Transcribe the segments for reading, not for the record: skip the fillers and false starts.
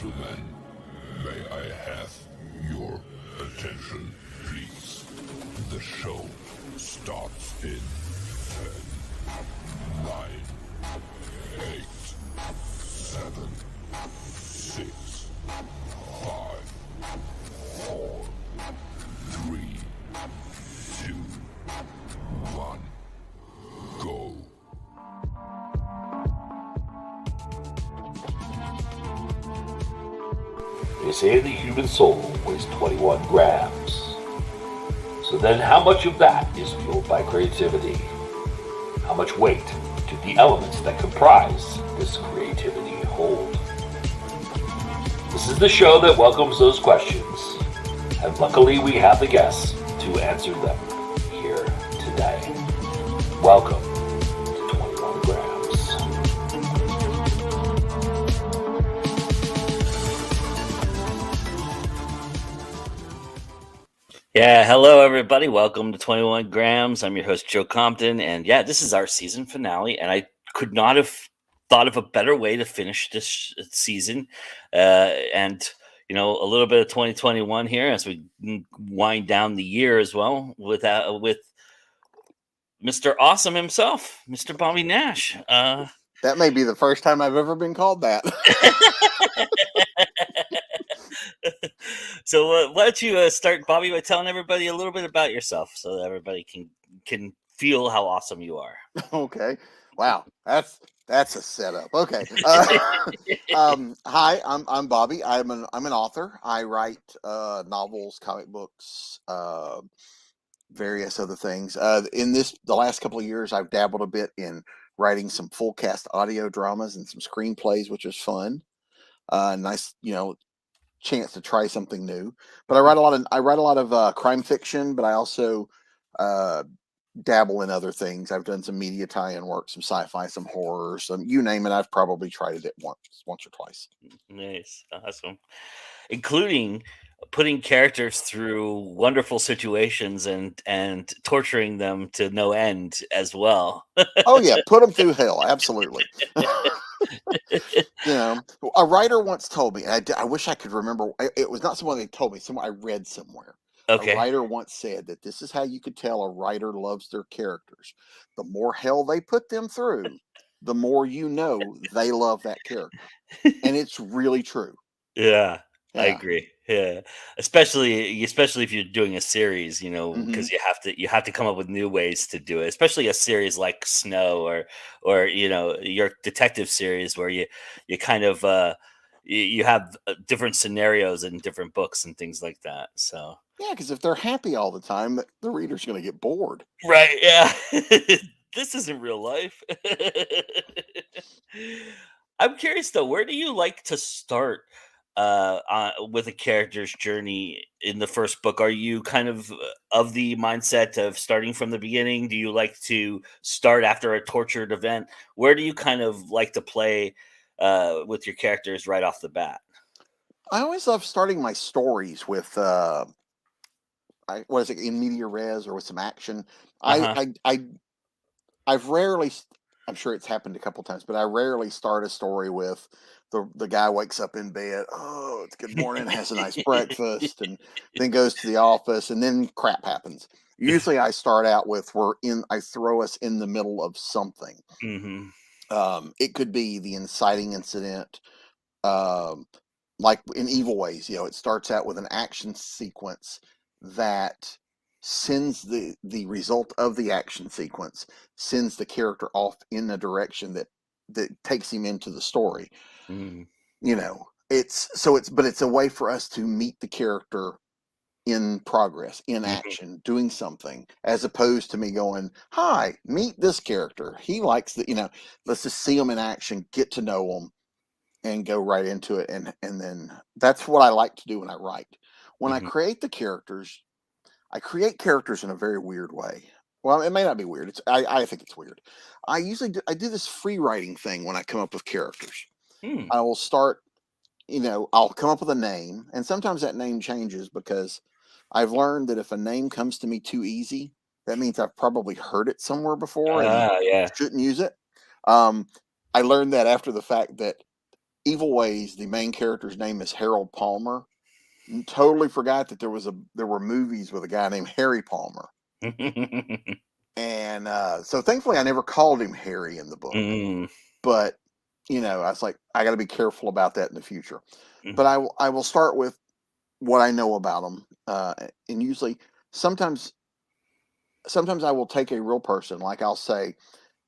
gentlemen, may I have your attention, please? The show starts in 10, 9, 8, 7, 6, 5, 4, 3, 2, 1, go. They say the human soul weighs 21 grams. So then how much of that is fueled by creativity? How much weight do the elements that comprise this creativity hold? This is the show that welcomes those questions, and luckily we have the guests to answer them here today. Welcome to 21 Grams. Yeah, hello everybody. Welcome to 21 Grams. I'm your host, Joe Compton, and yeah, this is our season finale, and I could not have thought of a better way to finish this season. And you know, a little bit of 2021 here as we wind down the year as well with Mr. Awesome himself, Mr. Bobby Nash. That may be the first time I've ever been called that. So why don't you start, Bobby, by telling everybody a little bit about yourself so that everybody can feel how awesome you are. Okay. Wow. That's a setup. Okay. Hi, I'm Bobby. I'm an author. I write novels, comic books, various other things. In the last couple of years, I've dabbled a bit in writing some full cast audio dramas and some screenplays, which is fun. Nice, chance to try something new. But I write a lot of crime fiction, but I also dabble in other things. I've done some media tie-in work, some sci-fi, some horror, some you name it. I've probably tried it once or twice. Nice, awesome, including putting characters through wonderful situations and torturing them to no end as well. Oh yeah, put them through hell, absolutely. A writer once told me, and I wish I could remember. It was not someone they told me. Someone I read somewhere. Okay. A writer once said that this is how you could tell a writer loves their characters. The more hell they put them through, the more you know they love that character. And it's really true. Yeah, I Yeah. agree. Yeah, especially if you're doing a series, because you have to come up with new ways to do it. Especially a series like Snow or your detective series where you kind of you have different scenarios in different books and things like that. So Yeah, because if they're happy all the time, the reader's going to get bored. right, yeah. This isn't real life. I'm curious though, where do you like to start with a character's journey in the first book? Are you kind of the mindset of starting from the beginning? Do you like to start after a tortured event? Where do you kind of like to play with your characters right off the bat? I always love starting my stories with what is it, in media res or with some action. Uh-huh. I've rarely, I'm sure it's happened a couple times, but I rarely start a story with the guy wakes up in bed, oh, it's good morning, has a nice breakfast, and then goes to the office, and then crap happens. Usually, I start out with I throw us in the middle of something. Mm-hmm. It could be the inciting incident, like in Evil Ways. It starts out with an action sequence that sends the result of the action sequence sends the character off in a direction that takes him into the story. Mm-hmm. But it's a way for us to meet the character in progress, in Mm-hmm. action, doing something, as opposed to me going, hi, meet this character, he likes let's just see him in action, get to know him, and go right into it. And then that's what I like to do when I write. When I Mm-hmm. create the characters, I create characters in a very weird way. Well, it may not be weird. I think it's weird. I do this free writing thing when I come up with characters. Mm. I will start, I'll come up with a name, and sometimes that name changes because I've learned that if a name comes to me too easy, that means I've probably heard it somewhere before and Yeah. shouldn't use it. I learned that after the fact that Evil Ways, the main character's name is Harold Palmer. Totally forgot that there were movies with a guy named Harry Palmer. And so thankfully I never called him Harry in the book. But, I was like, I got to be careful about that in the future. But I will start with what I know about him. And usually, sometimes I will take a real person, like I'll say,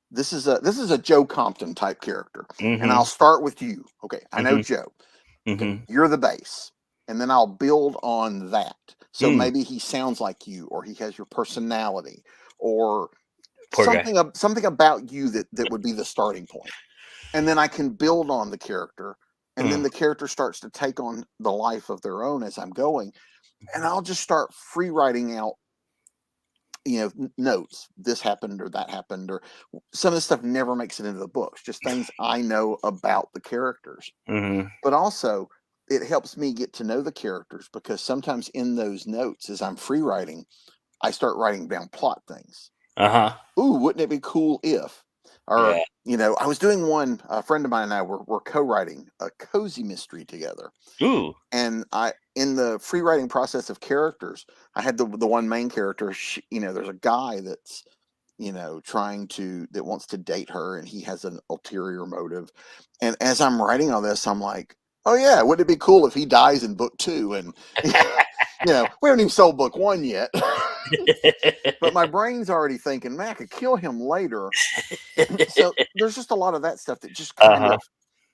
this is a Joe Compton type character, and I'll start with you. Okay, I know Joe. Okay, you're the base, and then I'll build on that. So maybe he sounds like you, or he has your personality, or something about you that would be the starting point. And then I can build on the character, and then the character starts to take on the life of their own as I'm going, and I'll just start free writing out, notes. This happened or that happened, or some of the stuff never makes it into the books. Just things I know about the characters. But also, it helps me get to know the characters, because sometimes in those notes, as I'm free writing, I start writing down plot things. Ooh, wouldn't it be cool if? Or, I was doing one, a friend of mine and I were co-writing a cozy mystery together. Ooh. And in the free writing process of characters, I had the one main character, there's a guy that's, that wants to date her, and he has an ulterior motive. And as I'm writing all this, I'm like, oh yeah, wouldn't it be cool if he dies in book 2? And, we haven't even sold book 1 yet. But my brain's already thinking, man, I could kill him later. So there's just a lot of that stuff that just kind of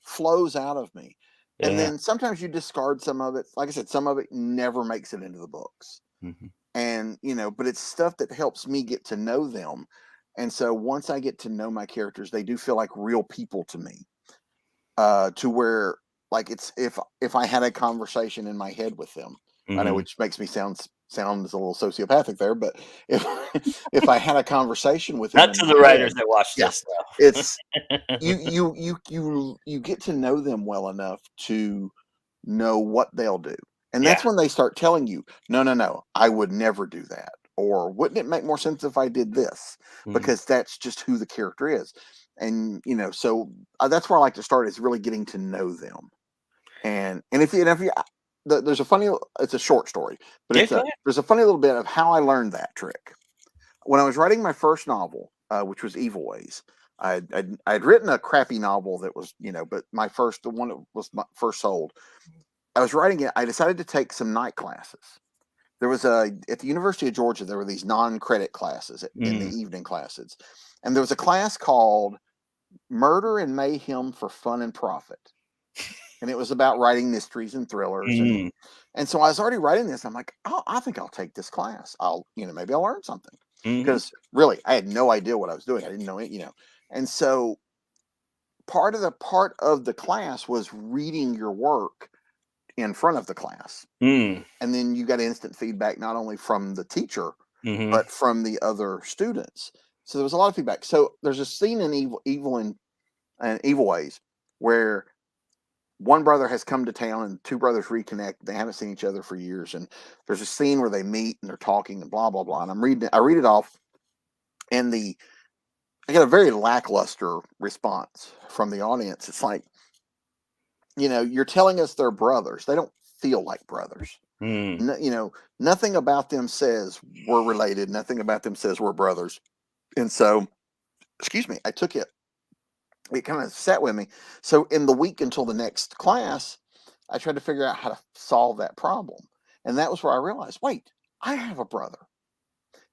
flows out of me. And then sometimes you discard some of it. Like I said, some of it never makes it into the books. And, but it's stuff that helps me get to know them. And so once I get to know my characters, they do feel like real people to me. To where, like, it's if I had a conversation in my head with them, I know, which makes me sound as a little sociopathic there, but if I had a conversation with them, not to the writers that watch this, it's you get to know them well enough to know what they'll do, and that's when they start telling you, no, I would never do that, or wouldn't it make more sense if I did this, because that's just who the character is. And so that's where I like to start, is really getting to know them. And if you there's it's a short story, but there's a funny little bit of how I learned that trick. When I was writing my first novel, which was Evil Ways, I'd written a crappy novel that was, but the one that was my first sold, I was writing it. I decided to take some night classes. There was at the University of Georgia, there were these non-credit classes in the evening classes. And there was a class called Murder and Mayhem for Fun and Profit. And it was about writing mysteries and thrillers. And so I was already writing this. I'm like, oh, I think I'll take this class. Maybe I'll learn something. Because really, I had no idea what I was doing. I didn't know it, And so part of the class was reading your work in front of the class. And then you got instant feedback, not only from the teacher, but from the other students. So there was a lot of feedback. So there's a scene in Evil Ways where one brother has come to town and two brothers reconnect. They haven't seen each other for years. And there's a scene where they meet and they're talking and blah, blah, blah. And I read it off, and I get a very lackluster response from the audience. It's like, you're telling us they're brothers. They don't feel like brothers. Nothing about them says we're related. Nothing about them says we're brothers. And so, excuse me, I took it. It kind of sat with me. So in the week until the next class, I tried to figure out how to solve that problem. And that was where I realized, wait, I have a brother.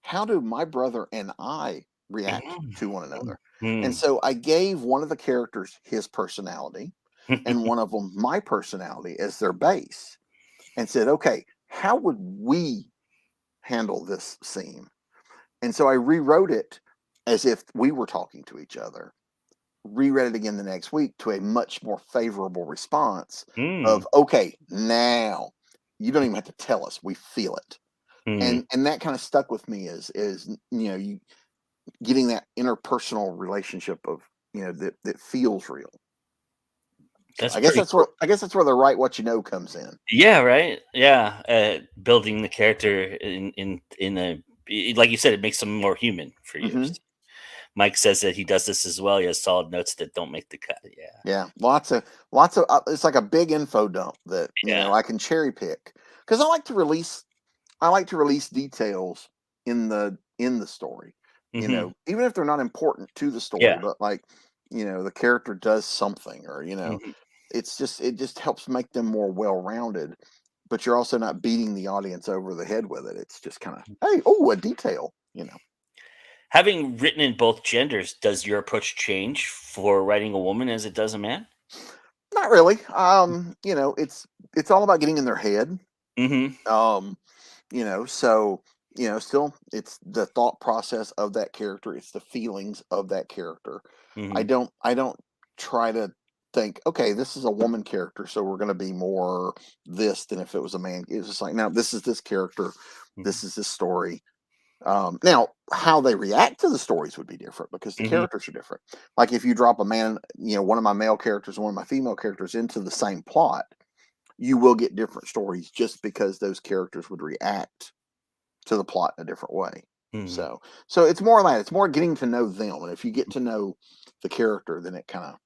How do my brother and I react to one another? And so I gave one of the characters his personality and one of them my personality as their base, and said, okay, how would we handle this scene? And so I rewrote it as if we were talking to each other, reread it again the next week to a much more favorable response of, okay, now you don't even have to tell us, we feel it. And that kind of stuck with me as you getting that interpersonal relationship of, that feels real. I guess that's where the write what you know comes in. Yeah, right. Yeah, building the character in a, like you said, it makes them more human for you. Mike says that he does this as well. He has solid notes that don't make the cut. Yeah. Yeah, lots of. It's like a big info dump that Yeah. I can cherry pick because I like to release details in the story. Hmm. Even if they're not important to the story, Yeah. but like the character does something, or Hmm. it just helps make them more well rounded. But you're also not beating the audience over the head with it. It's just kind of, hey, oh, a detail. Having written in both genders, does your approach change for writing a woman as it does a man? Not really. It's all about getting in their head. Hmm. Um, so still it's the thought process of that character, it's the feelings of that character. I Hmm. don't try to think, okay, this is a woman character, so we're going to be more this than if it was a man. It's just like, now this is this character, Hmm. this is this story. Now how they react to the stories would be different because the Hmm. characters are different. Like if you drop a man, one of my male characters and one of my female characters into the same plot, you will get different stories just because those characters would react to the plot in a different way. Hmm. So it's more of that. It's more getting to know them, and if you get to know the character, then it kind of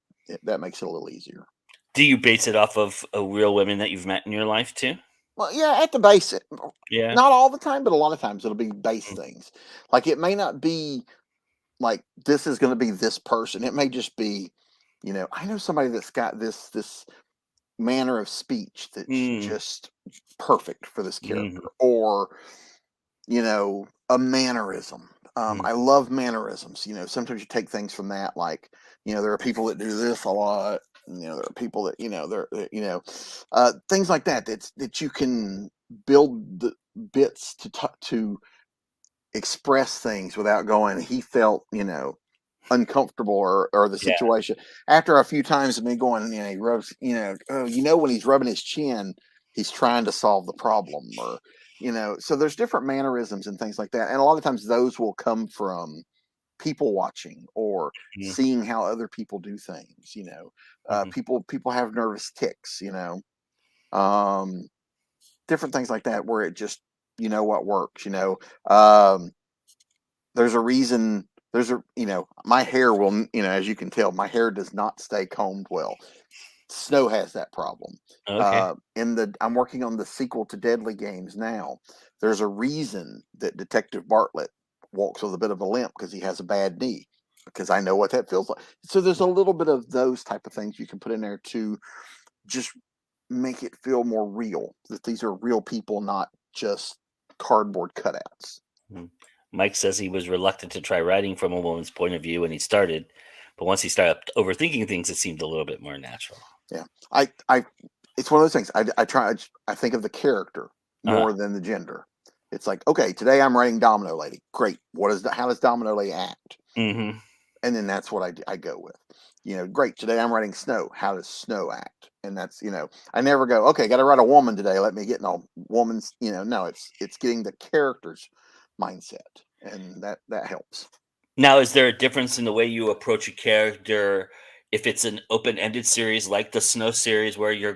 that makes it a little easier. Do you base it off of real women that you've met in your life too? Well, yeah, at the base, Yeah. not all the time, but a lot of times it'll be base Mm. things. Like it may not be like this is going to be this person. It may just be, I know somebody that's got this manner of speech that's Mm. just perfect for this character, Mhm. or a mannerism. Mm. I love mannerisms. Sometimes you take things from that, like, there are people that do this a lot. There are people that, things like that, that you can build the bits to express things without going, he felt, uncomfortable, or the Yeah. situation after a few times of me going, he rubs, when he's rubbing his chin, he's trying to solve the problem, or so there's different mannerisms and things like that, and a lot of times those will come from people watching or Mhm. seeing how other people do things. Mhm. People have nervous tics, um different things like that, where it just, what works. um there's a reason. My hair will, as you can tell, my hair does not stay combed well. Snow has that problem. Okay. I'm working on the sequel to Deadly Games now. There's a reason that Detective Bartlett walks with a bit of a limp, because he has a bad knee, because I know what that feels like. So there's a little bit of those type of things you can put in there to just make it feel more real, that these are real people, not just cardboard cutouts. Mm. Mike says he was reluctant to try writing from a woman's point of view when he started, but once he started overthinking things, it seemed a little bit more natural. Yeah, I it's one of those things. I think of the character Uh, more than the gender. It's like, okay, today I'm writing Domino Lady. Great. How does Domino Lady act? mhm. And then that's what I go with. Great. Today I'm writing Snow. How does Snow act? And that's, I never go, okay, got to write a woman today. Let me get in a woman's. No, it's getting the character's mindset, and that helps. Now, is there a difference in the way you approach a character if it's an open-ended series like the Snow series where you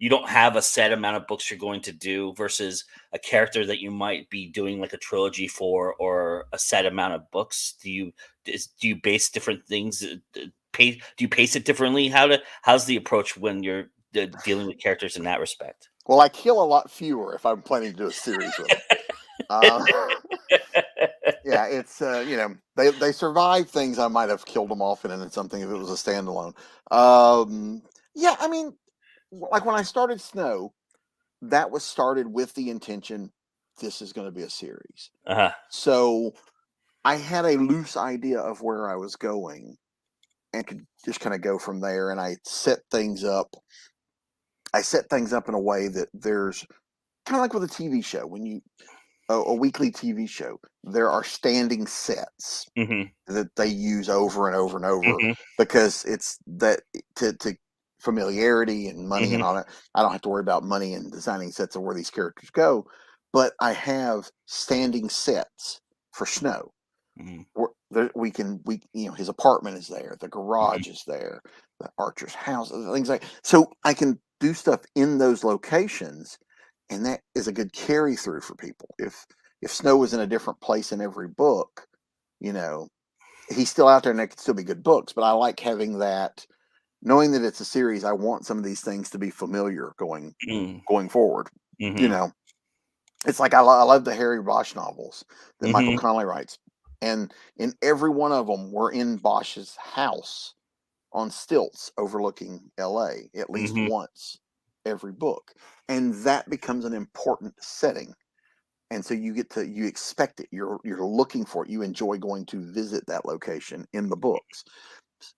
don't have a set amount of books you're going to do versus a character that you might be doing like a trilogy for or a set amount of books? Do you base different things do you pace it differently? How's the approach when you're dealing with characters in that respect? Well, I kill a lot fewer if I'm planning to do a series with them. Uh, Yeah, it's they survive things I might have killed them off in something if it was a standalone. Yeah, I mean, like when I started Snow, that was started with the intention this is going to be a series. Uh-huh. So I had a loose idea of where I was going and could just kind of go from there. And I set things up. I set things up in a way that there's kind of like with a TV show. When a weekly TV show, there are standing sets Mhm. that they use over and over and over, Mhm. because it's that to familiarity and money and Mhm. all that. I don't have to worry about money and designing sets of where these characters go, but I have standing sets for Snow. Mhm. His apartment is there, the garage is there, the Archer's house, things like, so I can do stuff in those locations, and that is a good carry through for people. If Snow was in a different place in every book, you know he's still out there and they can still be good books, but I like having that, knowing that it's a series. I want some of these things to be familiar going Mm. forward. You Mhm. know, it's like I love the Harry Bosch novels that Michael Mhm. Connelly writes, and in every one of them, we're in Bosch's house on stilts overlooking L.A. at least Mhm. once every book, and that becomes an important setting. And so you expect it. You're looking for it. You enjoy going to visit that location in the books.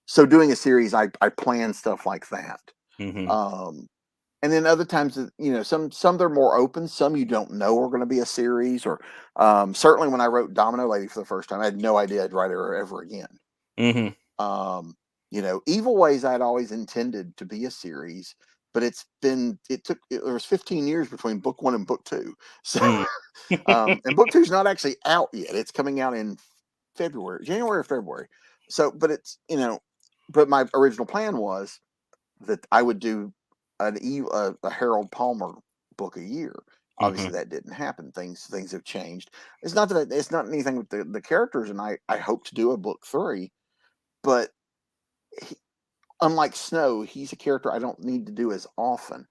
So doing a series, I plan stuff like that. Mhm. Um, and then other times, some they're more open. Some you don't know are going to be a series. Or certainly when I wrote Domino Lady for the first time, I had no idea I'd write her ever again. Mhm. Um, Evil Ways I'd always intended to be a series, but there was 15 years between book one and book two. So Mm. and book two is not actually out yet. It's coming out in January or February. So, but my original plan was that I would do a Harold Palmer book a year. Obviously, Mhm. that didn't happen. Things have changed. It's not that it's not anything with the characters, and I hope to do a book three, but he, unlike Snow, he's a character I don't need to do as often.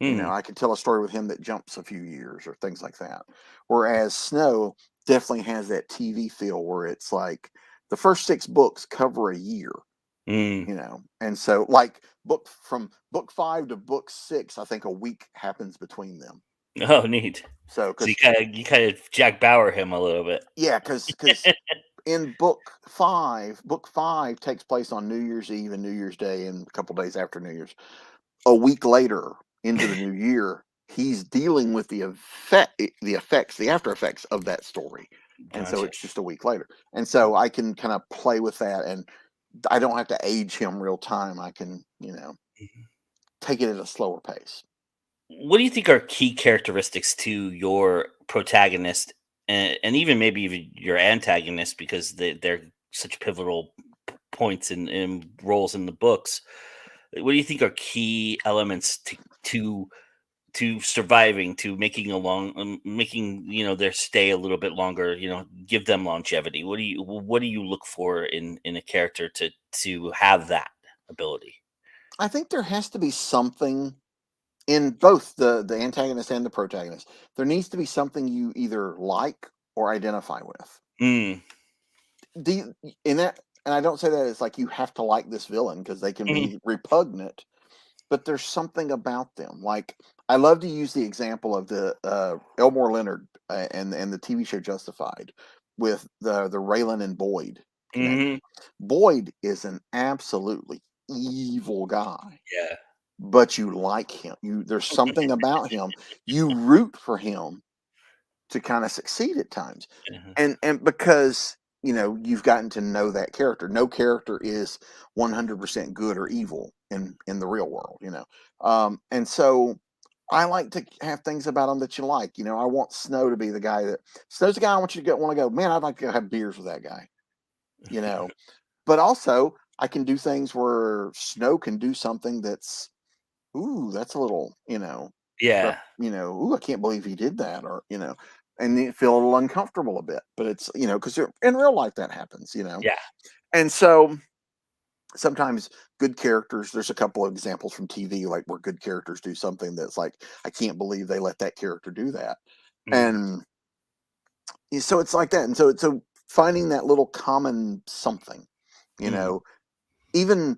Mm. I could tell a story with him that jumps a few years or things like that. Whereas Snow definitely has that TV feel where it's like the first six books cover a year, Mm. and so like from book five to book six, I think a week happens between them. Oh, neat. So So because you kind of Jack Bauer him a little bit. yeah, because in book five takes place on New Year's Eve and New Year's Day and a couple days after New Year's. A week later into the new year, he's dealing with the after effects of that story. And so Gotcha. it's just a week later. And so I can kind of play with that, and I don't have to age him real time. I can, Mhm. take it at a slower pace. What do you think are key characteristics to your protagonist, and even maybe even your antagonist, because they're such pivotal points in roles in the books? What do you think are key elements to to surviving, to making making their stay a little bit longer? Give them longevity. What do you look for in a character to have that ability? I think there has to be something in both the antagonist and the protagonist. There needs to be something you either like or identify with. Mm. Do you, in that, and I don't say that it's like you have to like this villain because they can Mhm. be repugnant, but there's something about them. Like I love to use the example of the Elmore Leonard and the TV show Justified with the Raylan and Boyd connection. Mhm. Boyd is an absolutely evil guy, Yeah. but you like him. There's something about him. You root for him to kind of succeed at times, Mhm. and because you've gotten to know that character. No character is 100% good or evil in the real world. And so I like to have things about him that you like. I want Snow to be the guy that Snow's the guy I want you to want to go, man, I'd like to go have beers with that guy. you know but also I can do things where Snow can do something that's, ooh, that's a little, Yeah. ooh, I can't believe he did that, or and you feel a little uncomfortable a bit. But it's, because in real life that happens. Yeah. And so sometimes good characters. There's a couple of examples from TV, like where good characters do something that's like, I can't believe they let that character do that, Mhm. and so it's like that. And so finding that little common something, you Mhm. know, even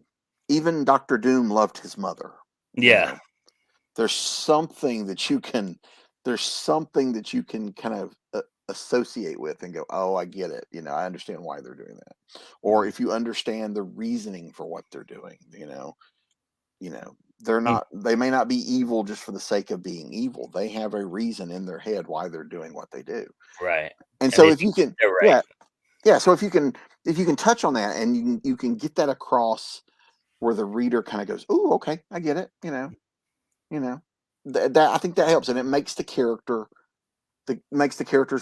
even Doctor Doom loved his mother. You Yeah. know, there's something that you can kind of associate with and go, oh, I get it. I understand why they're doing that. Or Mhm. if you understand the reasoning for what they're doing, they're Mm. not, they may not be evil just for the sake of being evil. They have a reason in their head why they're doing what they do. Right. And And so they if think you can, they're right. yeah, yeah. So if you can touch on that, and you can get that across where the reader kind of goes, oh, okay, I get it. You know, that I think that helps, and it makes the characters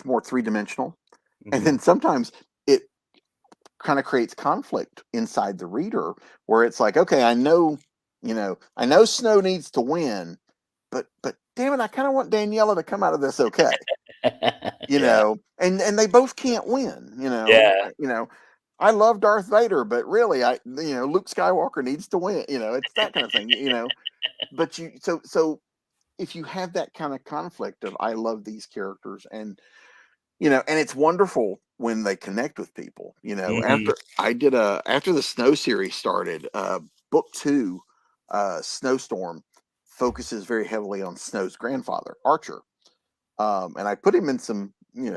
more three dimensional, and Mhm. then sometimes it kind of creates conflict inside the reader where it's like, okay, I know Snow needs to win, but damn it, I kind of want Daniela to come out of this okay. Yeah. And they both can't win. Yeah. I love Darth Vader, but really, Luke Skywalker needs to win. It's that kind of thing. But so if you have that kind of conflict of I love these characters, and and it's wonderful when they connect with people. Mhm. After the Snow series started, book 2, Snowstorm, focuses very heavily on Snow's grandfather, Archer. And I put him in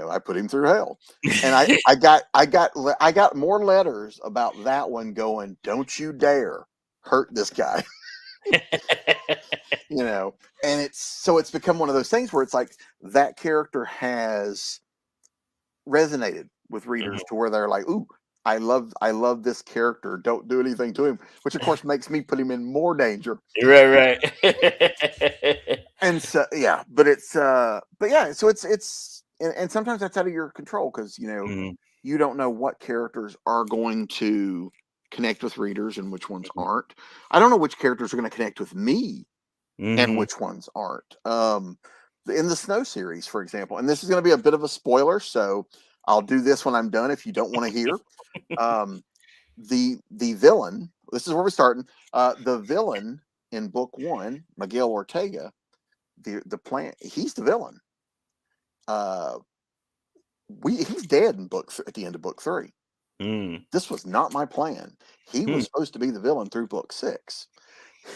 I put him through hell. And I got more letters about that one going, don't you dare hurt this guy. you know and it's become one of those things where it's like that character has resonated with readers to where they're like, ooh, I love this character, don't do anything to him, which of course makes me put him in more danger. Right. And so yeah, but yeah, so and sometimes that's out of your control, because Mhm, you don't know what characters are going to connect with readers and which ones mhm, aren't. I don't know which characters are going to connect with me and mhm. which ones aren't. In the Snow series, for example, and this is going to be a bit of a spoiler, so I'll do this when I'm done if you don't want to hear. Um, the villain. This is where we're starting. The villain in book 1, Miguel Ortega, the plant. He's the villain. Uh, he's dead in at the end of book 3. Mm, This was not my plan. He was mm, supposed to be the villain through book 6.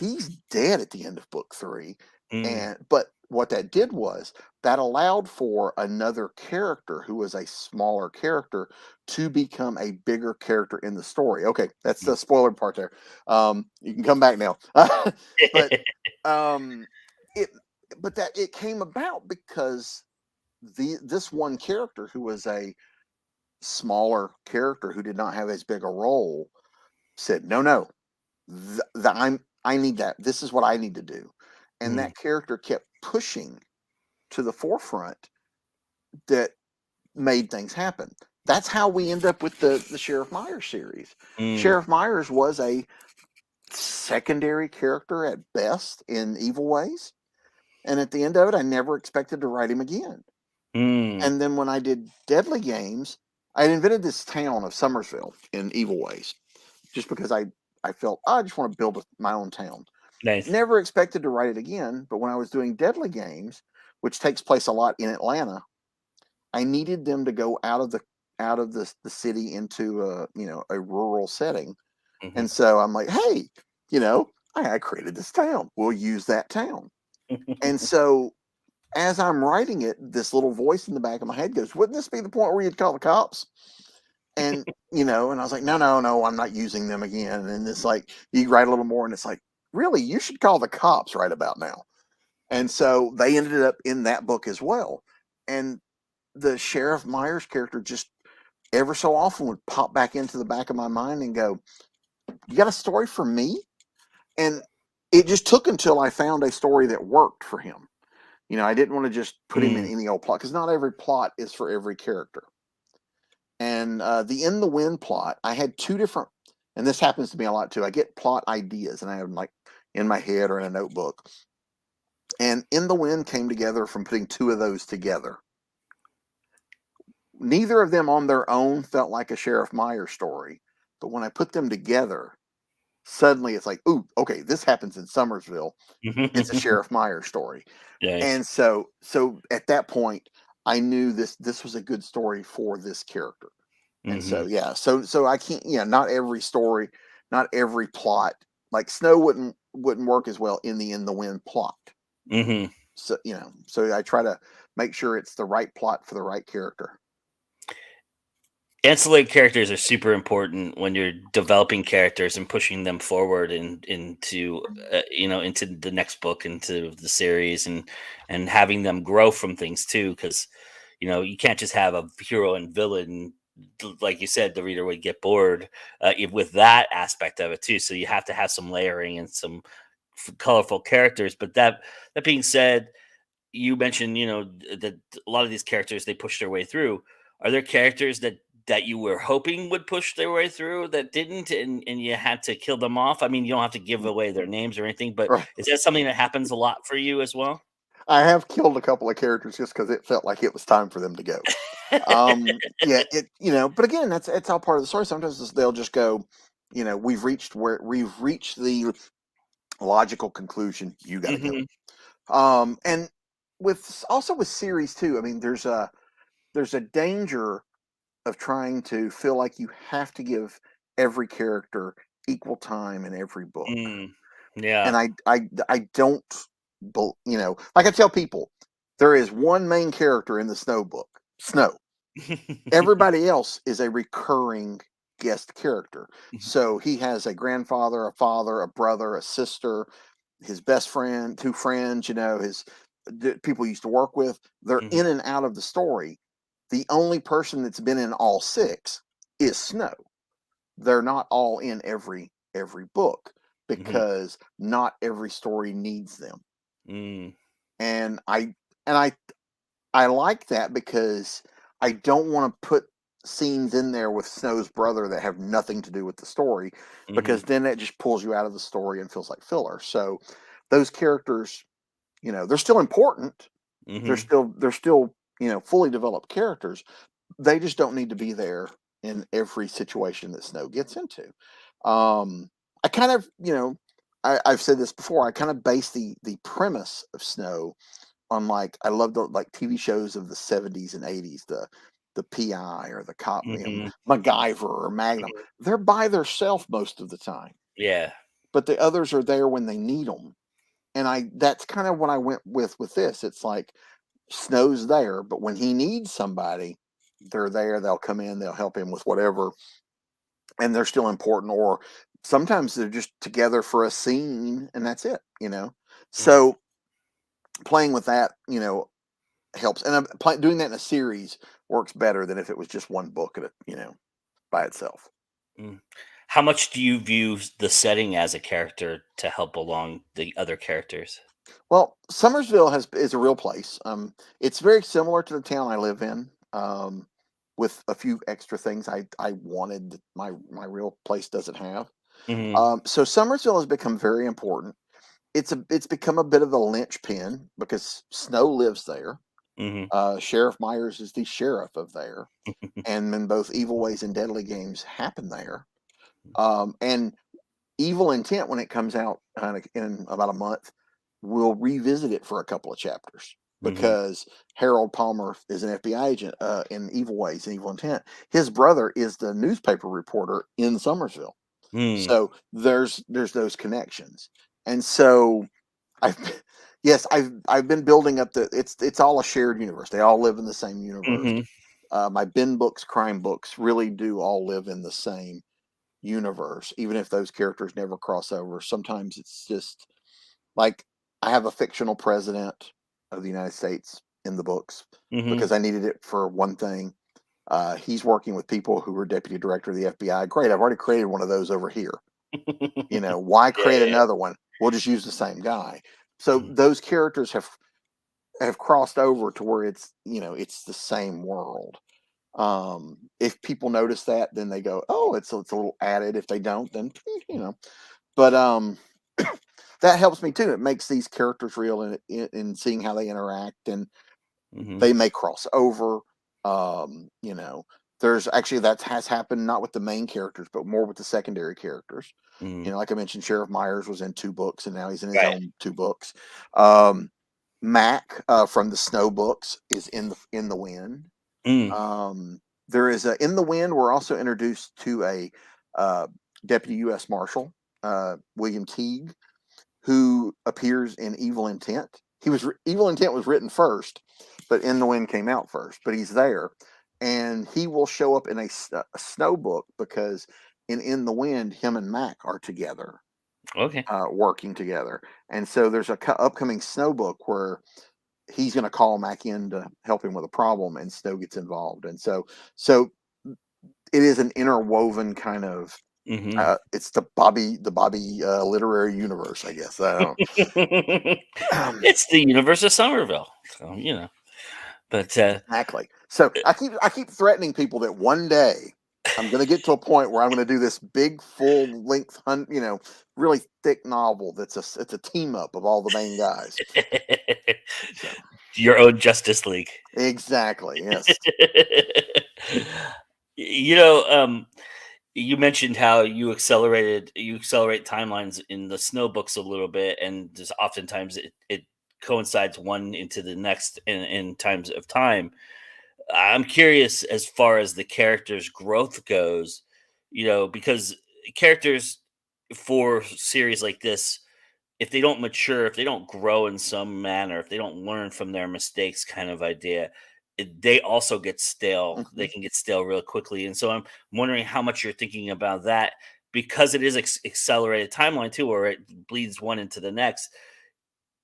He's dead at the end of book 3. mm, But what that did was that allowed for another character who was a smaller character to become a bigger character in the story. Okay, that's mm. the spoiler part there. You can come back now. But um it but that it came about because this one character who was a smaller character who did not have as big a role said, no, I need that. This is what I need to do. And Mm, that character kept pushing to the forefront that made things happen. That's how we end up with the Sheriff Myers series. mm, Sheriff Myers was a secondary character at best in Evil Ways. And at the end of it, I never expected to write him again. mm, And then when I did Deadly Games, I had invented this town of Summersville in Evil Ways, just because I felt, I just want to build my own town. nice. Never expected to write it again, but when I was doing Deadly Games, which takes place a lot in Atlanta, I needed them to go out of the city into a rural setting. Mhm. And so I'm like, hey, you know, I created this town. We'll use that town. And so as I'm writing it, this little voice in the back of my head goes, wouldn't this be the point where you'd call the cops? And and I was like, no, I'm not using them again. And it's like you write a little more, and it's like, really, you should call the cops right about now. And so they ended up in that book as well. And the Sheriff Myers character just ever so often would pop back into the back of my mind and go, you got a story for me? And it just took until I found a story that worked for him. I didn't want to just put him in Mm, any old plot, because not every plot is for every character. And the In the Wind plot, I had two different, and this happens to me a lot too. I get plot ideas and I have them like in my head or in a notebook. And In the Wind came together from putting two of those together. Neither of them on their own felt like a Sheriff Myers story, but when I put them together, suddenly it's like, ooh, okay, this happens in Somersville. It's a Sheriff Myers story. nice. And so at that point, I knew this was a good story for this character. And so Mhm, yeah, so I can't, not every story, not every plot, like Snow wouldn't work as well in the Wind plot. mhm. So I try to make sure it's the right plot for the right character. Ancillary characters are super important when you're developing characters and pushing them forward into into the next book, into the series, and having them grow from things too, because you can't just have a hero and villain. Like you said, the reader would get bored with that aspect of it too, so you have to have some layering and some colorful characters. But that being said, you mentioned, that a lot of these characters, they push their way through. Are there characters that you were hoping would push their way through that didn't, and you had to kill them off? I mean, you don't have to give away their names or anything, but Right. is that something that happens a lot for you as well? I have killed a couple of characters just because it felt like it was time for them to go. Yeah, but again, it's all part of the story. Sometimes they'll just go, we've reached the logical conclusion. You got to go. Hmm. And with series too. I mean, there's a danger of trying to feel like you have to give every character equal time in every book. Yeah. And I don't, like I tell people, there is one main character in the Snow book, Snow. Everybody else is a recurring guest character. So he has a grandfather, a father, a brother, a sister, his best friend, two friends, his people he used to work with. They're Mhm. in and out of the story. The only person that's been in all six is Snow. They're not all in every book Mhm. because not every story needs them. Mm. And I like that because I don't want to put scenes in there with Snow's brother that have nothing to do with the story, because Mhm. then it just pulls you out of the story and feels like filler. So those characters, they're still important. They're Mhm. still they're still, fully developed characters. They just don't need to be there in every situation that Snow gets into. I kind of, I've said this before. I kind of base the premise of Snow on, like, I love the like TV shows of the 70s and 80s, the PI or the cop, Mhm. MacGyver or Magnum. Mhm. They're by themselves most of the time, Yeah. but the others are there when they need them. And that's kind of what I went with this. It's like Snow's there, but when he needs somebody, they're there. They'll come in, they'll help him with whatever, and they're still important. Or sometimes they're just together for a scene, and that's it. Mhm. So playing with that, helps. And doing that in a series works better than if it was just one book at by itself. Mm. How much do you view the setting as a character to help along the other characters? Well, Summersville is a real place. It's very similar to the town I live in, with a few extra things I wanted that my real place doesn't have. Mhm. So Summersville has become very important. It's become a bit of a linchpin because Snow lives there. Mhm. Sheriff Myers is the sheriff of there, and then both Evil Ways and Deadly Games happen there. And Evil Intent, when it comes out in about a month, we'll revisit it for a couple of chapters Mhm. because Harold Palmer is an FBI agent in Evil Ways and Evil Intent. His brother is the newspaper reporter in Somersville. Mm. So there's those connections. And so I've yes, I've been building up it's all a shared universe. They all live in the same universe. Mhm. My Ben books, crime books really do all live in the same universe, even if those characters never cross over. Sometimes it's just like I have a fictional president of the United States in the books Mhm. because I needed it for one thing. He's working with people who were deputy director of the FBI. Great, I've already created one of those over here. Why Yeah, create yeah. another one? We'll just use the same guy. So Mhm. those characters have crossed over to where it's the same world. If people notice that, then they go, oh, it's a little added. If they don't, then but that helps me too. It makes these characters real in seeing how they interact, and Mhm. they may cross over. um you know there's actually, that has happened, not with the main characters but more with the secondary characters. Mhm. Like I mentioned, Sheriff Myers was in two books and now he's in his Right. own two books. um Mac, from the Snow books, is in the Wind. Mm. There is a in the Wind. We're also introduced to a uh, deputy U.S. Marshal, William Teague, who appears in Evil Intent. Evil Intent was written first, but In the Wind came out first. But he's there, and he will show up in a Snow book because in the Wind, him and Mac are together, Okay. working together. And so there's a upcoming Snow book where he's going to call Mac in to help him with a problem, and Snow gets involved. And so it is an interwoven kind of. Mhm. It's the Bobby literary universe, I guess. I don't. It's the universe of Somerville, so, Exactly. So I keep threatening people that one day I'm going to get to a point where I'm going to do this big, full length, really thick novel. It's a team up of all the main guys. So Your own Justice League. exactly, yes. You know, you mentioned how you accelerate timelines in the snow books a little bit, and just oftentimes it coincides one into the next in times of time. I'm curious as far as the character's growth goes, because characters for series like this, if they don't mature, if they don't grow in some manner, if they don't learn from their mistakes, kind of idea, they also get stale. They Mhm. can get stale real quickly. And so I'm wondering how much you're thinking about that, because it is accelerated timeline too, where it bleeds one into the next.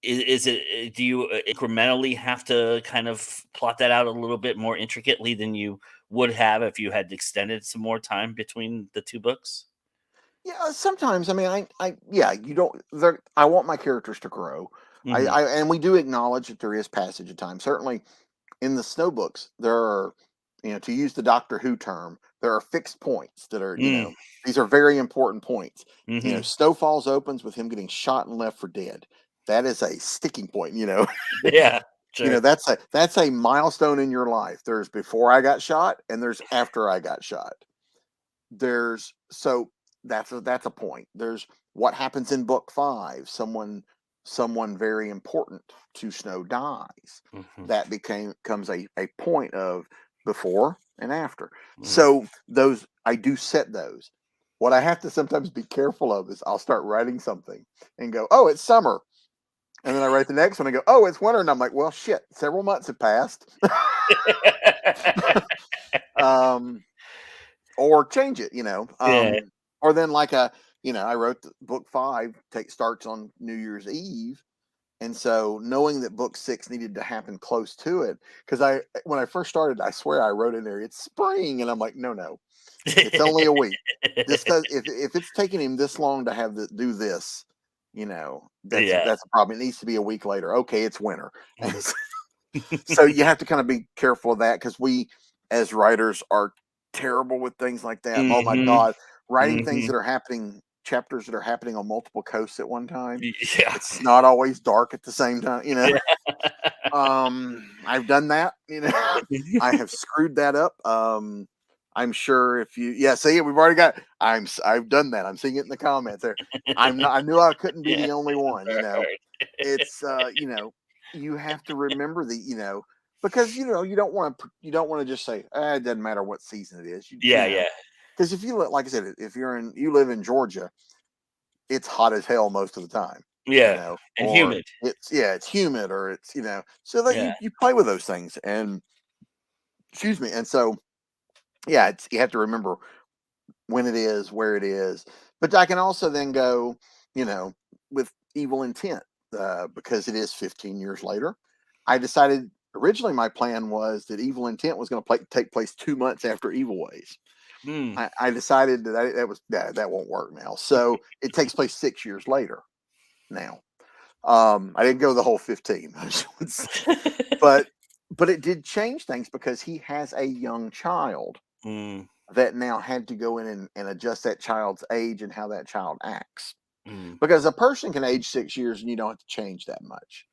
Is it? Do you incrementally have to kind of plot that out a little bit more intricately than you would have if you had extended some more time between the two books? Yeah, sometimes. I mean, yeah, you don't. I want my characters to grow. Hmm. And we do acknowledge that there is passage of time. Certainly, in the snow books, there are, to use the Doctor Who term, there are fixed points that are, Mm. these are very important points. Hmm. Snowfalls opens with him getting shot and left for dead. That is a sticking point. Yeah, sure. That's a milestone in your life. There's before I got shot, and there's after I got shot. There's so that's a point. There's what happens in book 5. Someone very important to Snow dies. Hmm. That comes a point of before and after. Hmm. So those I do set those. What I have to sometimes be careful of is I'll start writing something and go, oh, it's summer. And then I write the next one and go, oh, it's winter. And I'm like, well, shit, several months have passed. um, or change it, Yeah. or then like I wrote book 5 starts on New Year's Eve. And so knowing that book 6 needed to happen close to it, because when I first started, I swear I wrote in there, it's spring. And I'm like, no, it's only a week. This Because if it's taking him this long to do this, Yeah. that's a problem. It needs to be a week later. Okay, it's winter. And Mhm. so you have to kind of be careful of that, because we as writers are terrible with things like that. Oh my Mhm. God, writing things Mhm. that are happening, chapters that are happening on multiple coasts at one time. Yeah. It's not always dark at the same time. Yeah. I've done that. I have screwed that up. I'm sure if you, yeah, see, we've already got. I've done that. I'm seeing it in the comments there. I'm not. I knew I couldn't be Yeah. the only one. Right. It's you have to remember because you don't want to just say it doesn't matter what season it is. Yeah, yeah. Because if you look, like I said, if you live in Georgia, it's hot as hell most of the time. Yeah, and Or humid. it's humid, or it's so that Yeah. you play with those things. And excuse me. And so yeah, you have to remember when it is, where it is. But I can also then go, you know, with Evil Intent, because it is 15 years later. I decided originally my plan was that Evil Intent was going to take place 2 months after Evil Ways. Mm. I decided that won't work now. So it takes place 6 years later now. I didn't go the whole 15, but it did change things because he has a young child Mm, that now had to go in and adjust that child's age and how that child acts. mm. Because a person can age 6 years and you don't have to change that much.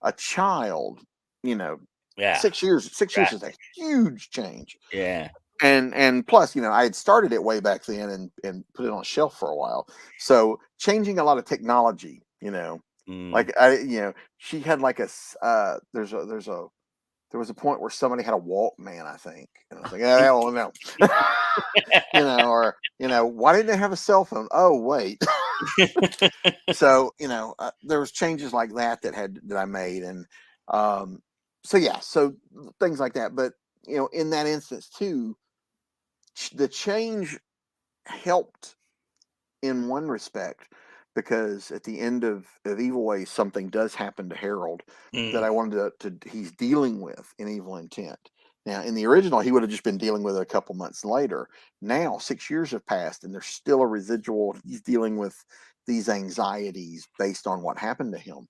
A child, you know, Yeah, 6 years is a drastic. huge change. Yeah. And plus, I had started it way back then and put it on a shelf for a while. So changing a lot of technology, Mm. like she had like there was a point where somebody had a Walkman, I think, and I was like, yeah, well, no, or why didn't they have a cell phone? Oh, wait. So there was changes like that I made. And so yeah, so things like that. But in that instance too, the change helped in one respect, because at the end of Evil Ways, something does happen to Harold that Mm. I wanted he's dealing with in Evil Intent. Now, in the original, he would have just been dealing with it a couple months later. Now, 6 years have passed, and there's still a residual. He's dealing with these anxieties based on what happened to him.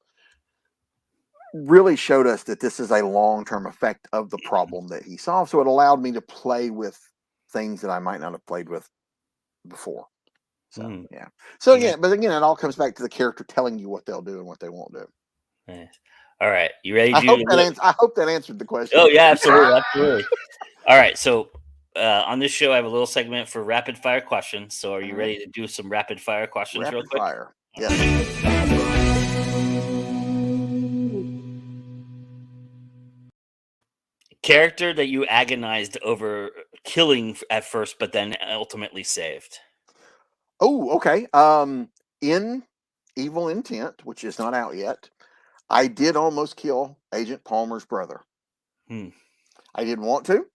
Really showed us that this is a long term effect of the problem that he solved. So it allowed me to play with things that I might not have played with before. So Mm. yeah. So Yeah. yeah, but again, it all comes back to the character telling you what they'll do and what they won't do. Nice. All right, you ready to I do? hope that answered the question. Oh yeah, absolutely, absolutely. All right, so on this show, I have a little segment for rapid fire questions. So, are you ready to do some rapid fire questions real Rapid quick? fire. All Yes. right. Character that you agonized over killing at first, but then ultimately saved. Oh, okay. In Evil Intent, which is not out yet, I did almost kill Agent Palmer's brother. Hmm. I didn't want to,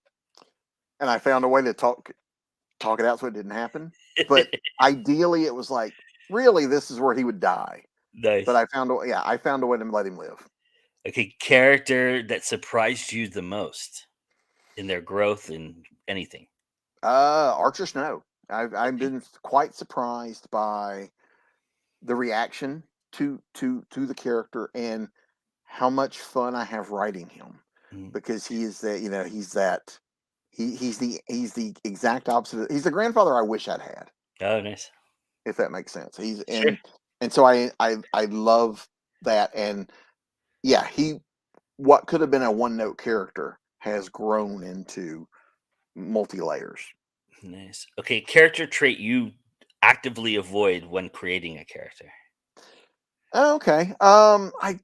and I found a way to talk it out so it didn't happen. But ideally, it was like, really, this is where he would die. But Nice. I found a way to let him live. Okay, character that surprised you the most in their growth in anything. Archer Snow. I've Okay. been quite surprised by the reaction to the character and how much fun I have writing him, Mm. because he is that he's the exact opposite. He's the grandfather I wish I'd had, Oh, nice. if that makes sense. He's Sure. and so I love that. And yeah, he what could have been a one note character has grown into multi layers. Nice. Okay, character trait you actively avoid when creating a character. Okay. I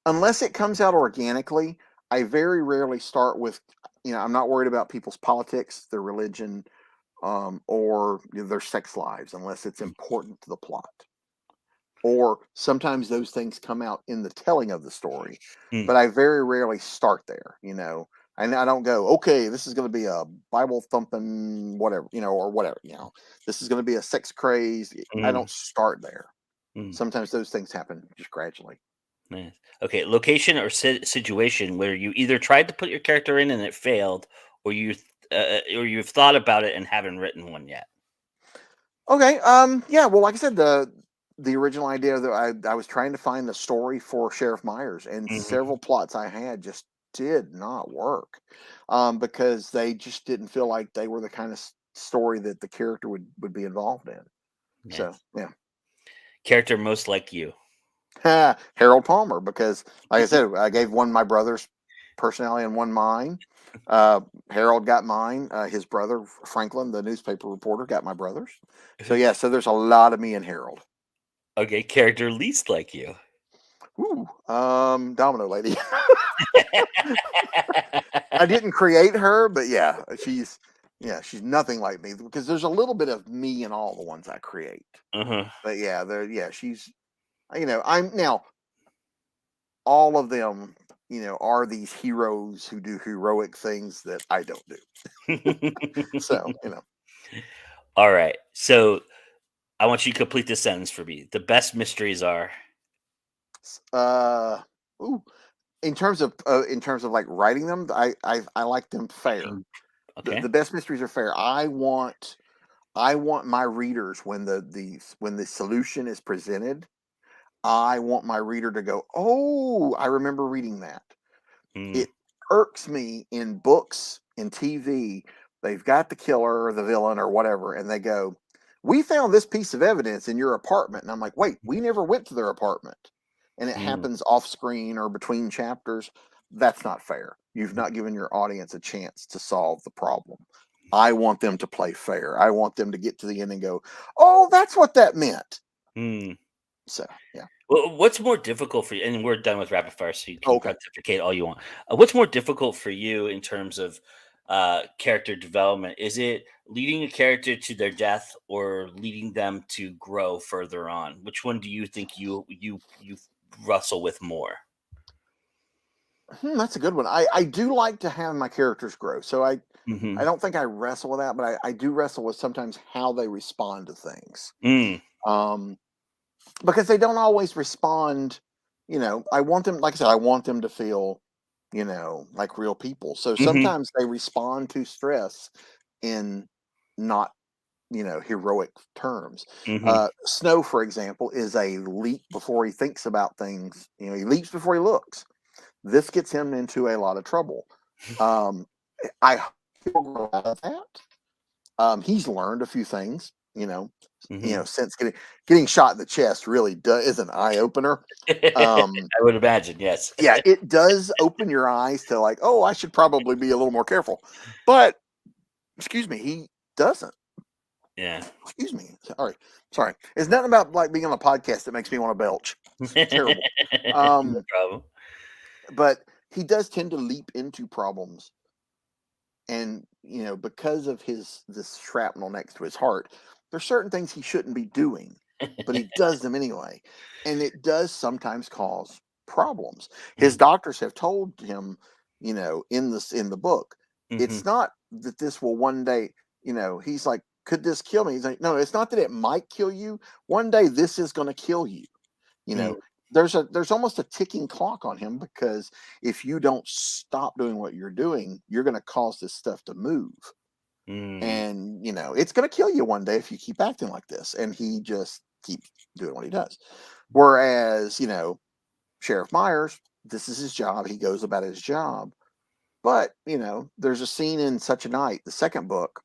unless it comes out organically, I very rarely start with, I'm not worried about people's politics, their religion, or their sex lives, unless it's important to the plot. Or sometimes those things come out in the telling of the story, Mm. but I very rarely start there. And I don't go, okay, this is going to be a Bible thumping whatever, or whatever. This is going to be a sex craze. I Mm. don't start there. Mm. Sometimes those things happen just gradually. Nice. Okay, location or situation where you either tried to put your character in and it failed, or you've thought about it and haven't written one yet. Okay. Yeah. Well, like I said, the original idea that I was trying to find the story for Sheriff Myers, and Hmm. several plots I had just did not work, because they just didn't feel like they were the kind of story that the character would be involved in. So Nice. yeah, Character most like you. Harold Palmer, because like I said, I gave one my brother's personality and one mine. Harold got mine. His brother Franklin, the newspaper reporter, got my brother's. So yeah, so there's a lot of me in Harold. Okay, character least like you. Ooh, Domino Lady. I didn't create her, but she's nothing like me, because there's a little bit of me in all the ones I create. Uh-huh. But she's I'm now all of them, are these heroes who do heroic things that I don't do. So, All right. So I want you to complete this sentence for me. The best mysteries are. uh, ooh, in terms of like writing them, I like them fair. The Okay. best mysteries are fair. I want my readers, when the solution is presented, I want my reader to go, "Oh, I remember reading that." Mm, It irks me in books, in TV, they've got the killer or the villain or whatever, and they go, "We found this piece of evidence in your apartment." And I'm like, "Wait, we never went to their apartment." And it mm, happens off screen or between chapters. That's not fair. You've not given your audience a chance to solve the problem. I want them to play fair. I want them to get to the end and go, "Oh, that's what that meant." mm. So, yeah. Well, what's more difficult for you? And we're done with rapid fire, so you can Okay. pontificate all you want. What's more difficult for you in terms of character development? Is it leading a character to their death or leading them to grow further on? Which one do you think you wrestle with more? That's a good one. I do like to have my characters grow. So I Hmm. don't think I wrestle with that, but I do wrestle with sometimes how they respond to things. Mm, Um, because they don't always respond, I want them, like I said, I want them to feel, like real people. So hmm. sometimes they respond to stress in not, heroic terms. Hmm. Snow, for example, is a leap before he thinks about things. He leaps before he looks. This gets him into a lot of trouble. Um, I he'll grow out of that. He's learned a few things, Mhm. since getting shot in the chest really is an eye opener. I would imagine, yes. Yeah, it does open your eyes to like, oh, I should probably be a little more careful. But excuse me, he doesn't. Yeah. Excuse me. Sorry. It's nothing about like being on a podcast that makes me want to belch. It's terrible. No problem. But he does tend to leap into problems, and because of this shrapnel next to his heart, there's certain things he shouldn't be doing, but he does them anyway, and it does sometimes cause problems. His Mhm, doctors have told him, in the book, mhm, it's not that this will one day, he's like, could this kill me? He's like, no, it's not that it might kill you. One day this is going to kill you. You mm, know, there's almost a ticking clock on him, because if you don't stop doing what you're doing, you're going to cause this stuff to move, mm, and it's going to kill you one day if you keep acting like this. And he just keeps doing what he does. Whereas, Sheriff Myers, this is his job. He goes about his job. But there's a scene in Such a Night, the second book,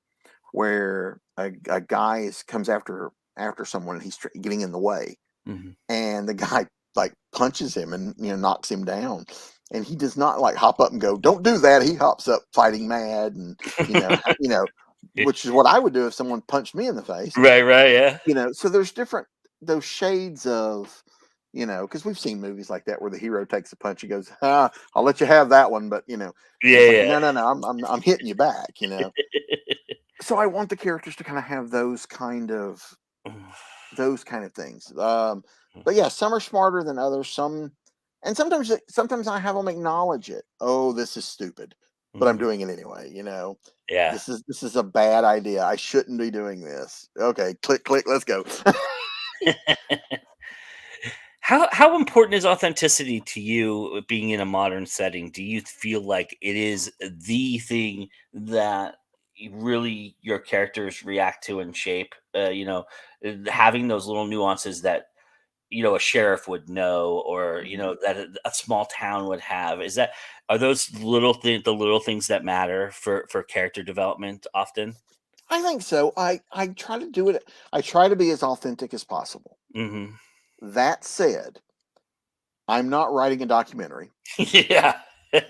where a guy comes after someone, and he's getting in the way, mhm. and the guy like punches him and knocks him down, and he does not like hop up and go, don't do that. He hops up fighting mad, and which is what I would do if someone punched me in the face. Right, right, yeah. So there's different, those shades of, because we've seen movies like that where the hero takes a punch, he goes, I'll let you have that one, but Yeah, it's like, yeah. no, no, no, I'm hitting you back. So I want the characters to kind of have those kind of things. But yeah, some are smarter than others. And sometimes I have them acknowledge it. Oh, this is stupid, but I'm Mhm. doing it anyway. Yeah. This is a bad idea. I shouldn't be doing this. Okay, click, click, let's go. How important is authenticity to you being in a modern setting? Do you feel like it is the thing that really your characters react to and shape? Having those little nuances that a sheriff would know, or Mhm. that a small town would have. Are those the little things that matter for character development often? I think so. I try to do it. I try to be as authentic as possible. Hmm. That said, I'm not writing a documentary. Yeah. Or a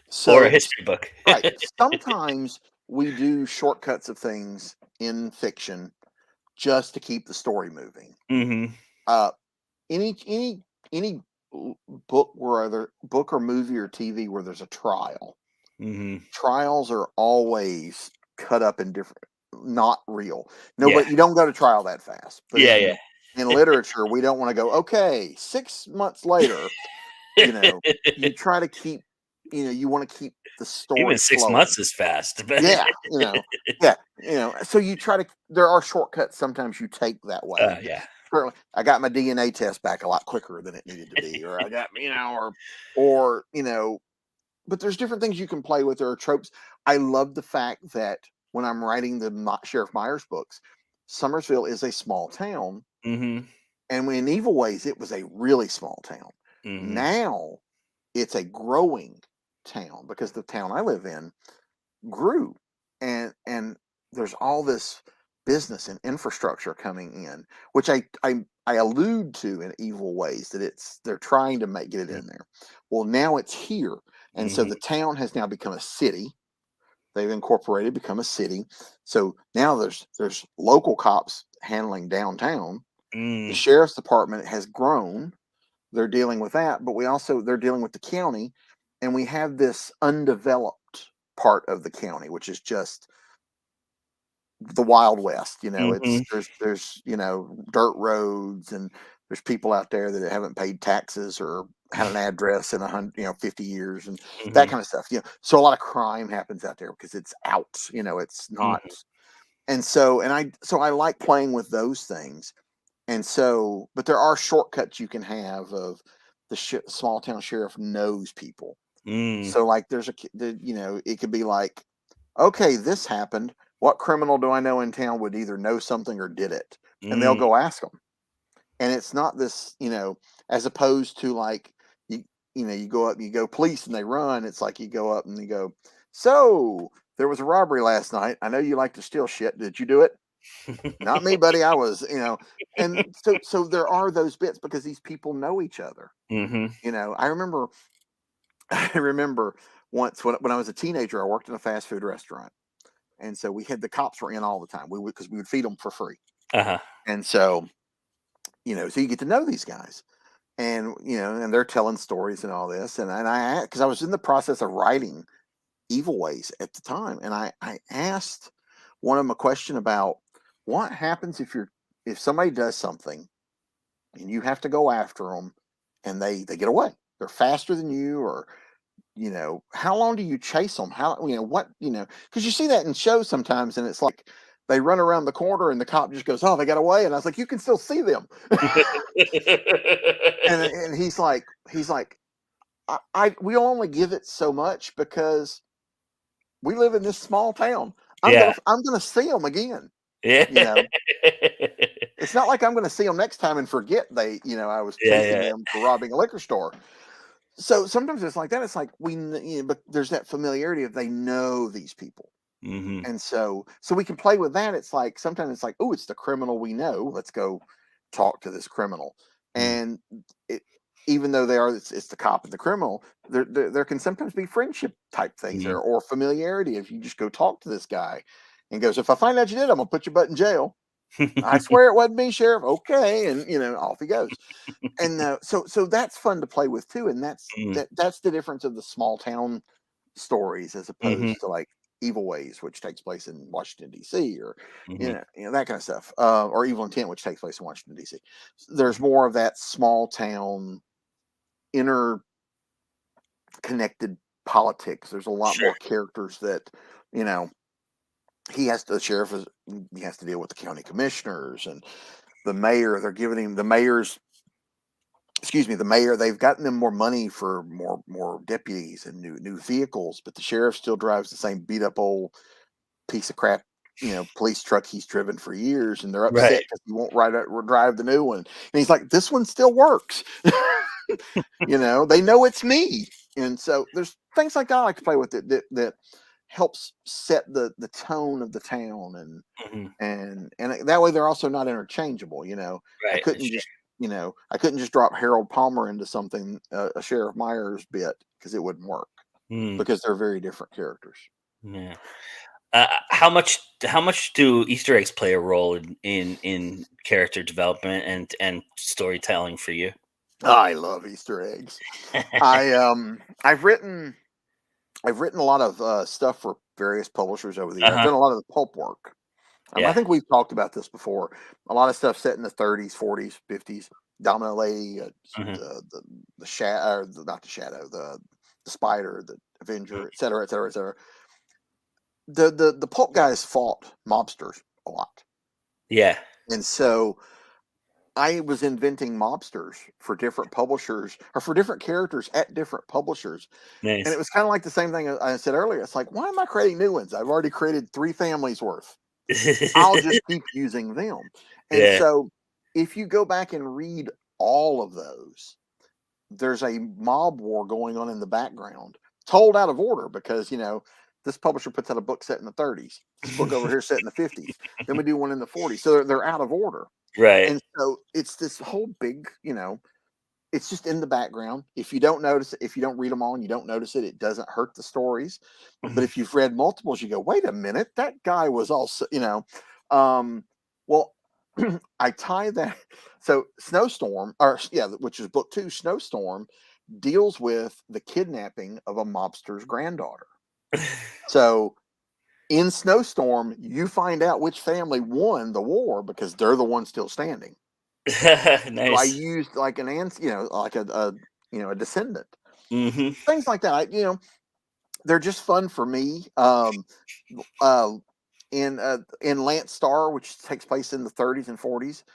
So, history book. right, sometimes we do shortcuts of things in fiction just to keep the story moving. Hmm. Uh, any book or movie or TV where there's a trial. Hmm. Trials are always cut up in different, not real. Yeah. Nobody, you don't go to trial that fast. But Yeah, yeah. in literature, we don't want to go, okay, 6 months later, you know, you try to keep, you want to keep the Even story 6 flowing. months is fast, but Yeah, yeah, so you try to, there are shortcuts sometimes you take that way. yeah. Certainly, I got my DNA test back a lot quicker than it needed to be, or I got, or but there's different things you can play with. There are tropes. I love the fact that when I'm writing the Sheriff Myers books, Summersville is a small town, Mhm, and when in Evil Ways it was a really small town. mhm, Now it's a growing town, because the town I live in grew, and there's all this business and infrastructure coming in, which I allude to in Evil Ways, that they're trying to get it mm, in there. Well, now it's here, and so mhm, the town has now become a city. They've incorporated, become a city. So now there's local cops handling downtown. The mm, sheriff's department has grown. They're dealing with that, but they're dealing with the county, and we have this undeveloped part of the county, which is just the Wild West. mhm, There's dirt roads, and there's people out there that haven't paid taxes or had an address in 50 years, and that mhm, kind of stuff. So a lot of crime happens out there because it's out. It's not, mhm, and so I like playing with those things. And so, but there are shortcuts you can have of the small town sheriff knows people. mm, So like it could be like, okay, this happened. What criminal do I know in town would either know something or did it? And they'll mm, go ask them. And it's not this, as opposed to like, you go up, you go police, and they run. It's like you go up and you go, so there was a robbery last night. I know you like to steal shit. Did you do it? Not me, buddy. I was, and so there are those bits because these people know each other. Mm-hmm. I remember, I remember once when I was a teenager, I worked in a fast food restaurant, and so we had the cops were in all the time. Because we would feed them for free, Uh-huh. and so so you get to know these guys, and and they're telling stories and all this, and I because I was in the process of writing Evil Ways at the time, and I asked one of them a question about what happens if somebody does something and you have to go after them and they get away. They're faster than you, or how long do you chase them? How what because you see that in shows sometimes, and it's like they run around the corner and the cop just goes, oh, they got away, and I was like, you can still see them. And he's like we only give it so much because we live in this small town. Yeah. I'm gonna see them again. Yeah. It's not like I'm gonna see them next time and forget I was Yeah, chasing yeah. them for robbing a liquor store. So sometimes it's like that. It's like but there's that familiarity of they know these people, Mm-hmm. and so we can play with that. It's like sometimes it's like, oh, it's the criminal we know. Let's go talk to this criminal, and even though it's the cop and the criminal, there can sometimes be friendship type things Mm-hmm. there, or familiarity. If you just go talk to this guy and goes, if I find out you did, I'm gonna put your butt in jail. I swear it wasn't me, Sheriff. Okay, and off he goes. And so that's fun to play with too, and that's the difference of the small town stories as Mm-hmm. opposed to like Evil Ways, which takes place in Washington D.C., or Mm-hmm. that kind of stuff, or Evil Intent, which takes place in Washington D.C. There's more of that small town interconnected politics. There's a lot Sure. more characters that you know the sheriff he has to deal with the county commissioners and the mayor. They're giving him the mayor. They've gotten them more money for more deputies and new vehicles, but the sheriff still drives the same beat up old piece of crap police truck he's driven for years, and they're Right. upset because he won't drive the new one. And he's like, this one still works. They know it's me. And so there's things like that I like to play with that helps set the tone of the town, Mm-hmm. and that way they're also not interchangeable. I Right. couldn't Sure. just I couldn't just drop Harold Palmer into something a Sheriff Myers bit because it wouldn't work Mm. because they're very different characters. Yeah. How much do Easter eggs play a role in character development and storytelling for you? I love Easter eggs. I've written a lot of stuff for various publishers over the years. I've Uh-huh. done a lot of the pulp work. I Yeah. think we've talked about this before. A lot of stuff set in the 30s, 40s, 50s. Domino Lady, Mhm. the shadow, not the shadow, the spider, the Avenger, et cetera, et cetera, et cetera. The pulp guys fought mobsters a lot, Yeah. and so I was inventing mobsters for different publishers or for different characters at different publishers. And it Nice. was kind of like the same thing I said earlier. It's like, why am I creating new ones? I've already created 3 families worth. I'll just keep using them. And Yeah. so if you go back and read all of those, there's a mob war going on in the background, told out of order because, this publisher puts out a book set in the 30s. This book over here set in the 50s. Then we do one in the 40s. So they're out of order. Right. And so it's this whole big, it's just in the background. If you don't notice it, if you don't read them all and you don't notice it, it doesn't hurt the stories. But Mhm. if you've read multiples, you go, wait a minute, that guy was also, well, I tie that. So Snowstorm, or yeah, which is book 2, Snowstorm, deals with the kidnapping of a mobster's granddaughter. So in Snowstorm, you find out which family won the war because they're the ones still standing. So I Nice. used like an like a descendant. Mhm. Things like that. They're just fun for me. Uh, in Lance Starr, which takes place in the 30s and 40s,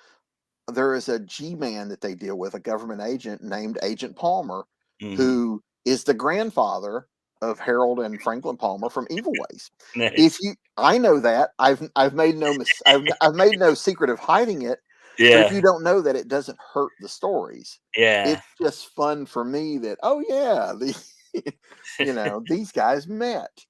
there is a G-man that they deal with, a government agent named Agent Palmer, Mhm. who is the grandfather of Harold and Franklin Palmer from Evil Ways. Nice. I know that I've made I've made no secret of hiding it. But if Yeah. you don't know that, it doesn't hurt the stories. Yeah. It's just fun for me that, oh yeah, these guys met.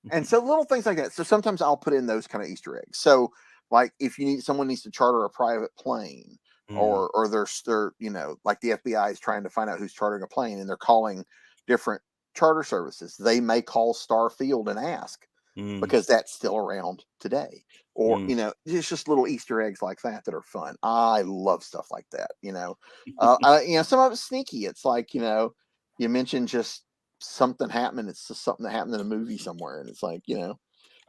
And so little things like that. So sometimes I'll put in those kind of Easter eggs. So like if someone needs to charter a private plane, Mm, or they're like the FBI is trying to find out who's chartering a plane, and they're calling different charter services. They may call Starfield and ask, mm, because that's still around today. Or mm. it's just little Easter eggs like that that are fun. I love stuff like that. Some of it's sneaky. It's like you mentioned just something happening. It's just something that happened in a movie somewhere, and it's like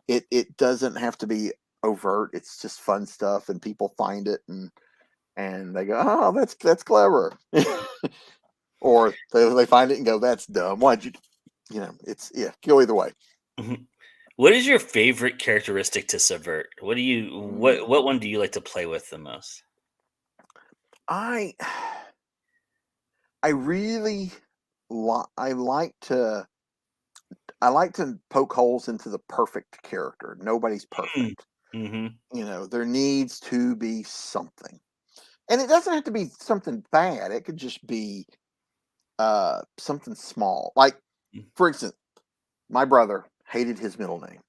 it doesn't have to be overt. It's just fun stuff, and people find it and they go, oh, that's clever. Or they find it and go, that's dumb. Why'd you? It's go either way. Mhm. What is your favorite characteristic to subvert? What one do you like to play with the most? I I really I like to poke holes into the perfect character. Nobody's Mm. perfect. Mhm. There needs to be something. And it doesn't have to be something bad. It could just be something small. Like Mm. for instance, my brother hated his middle name.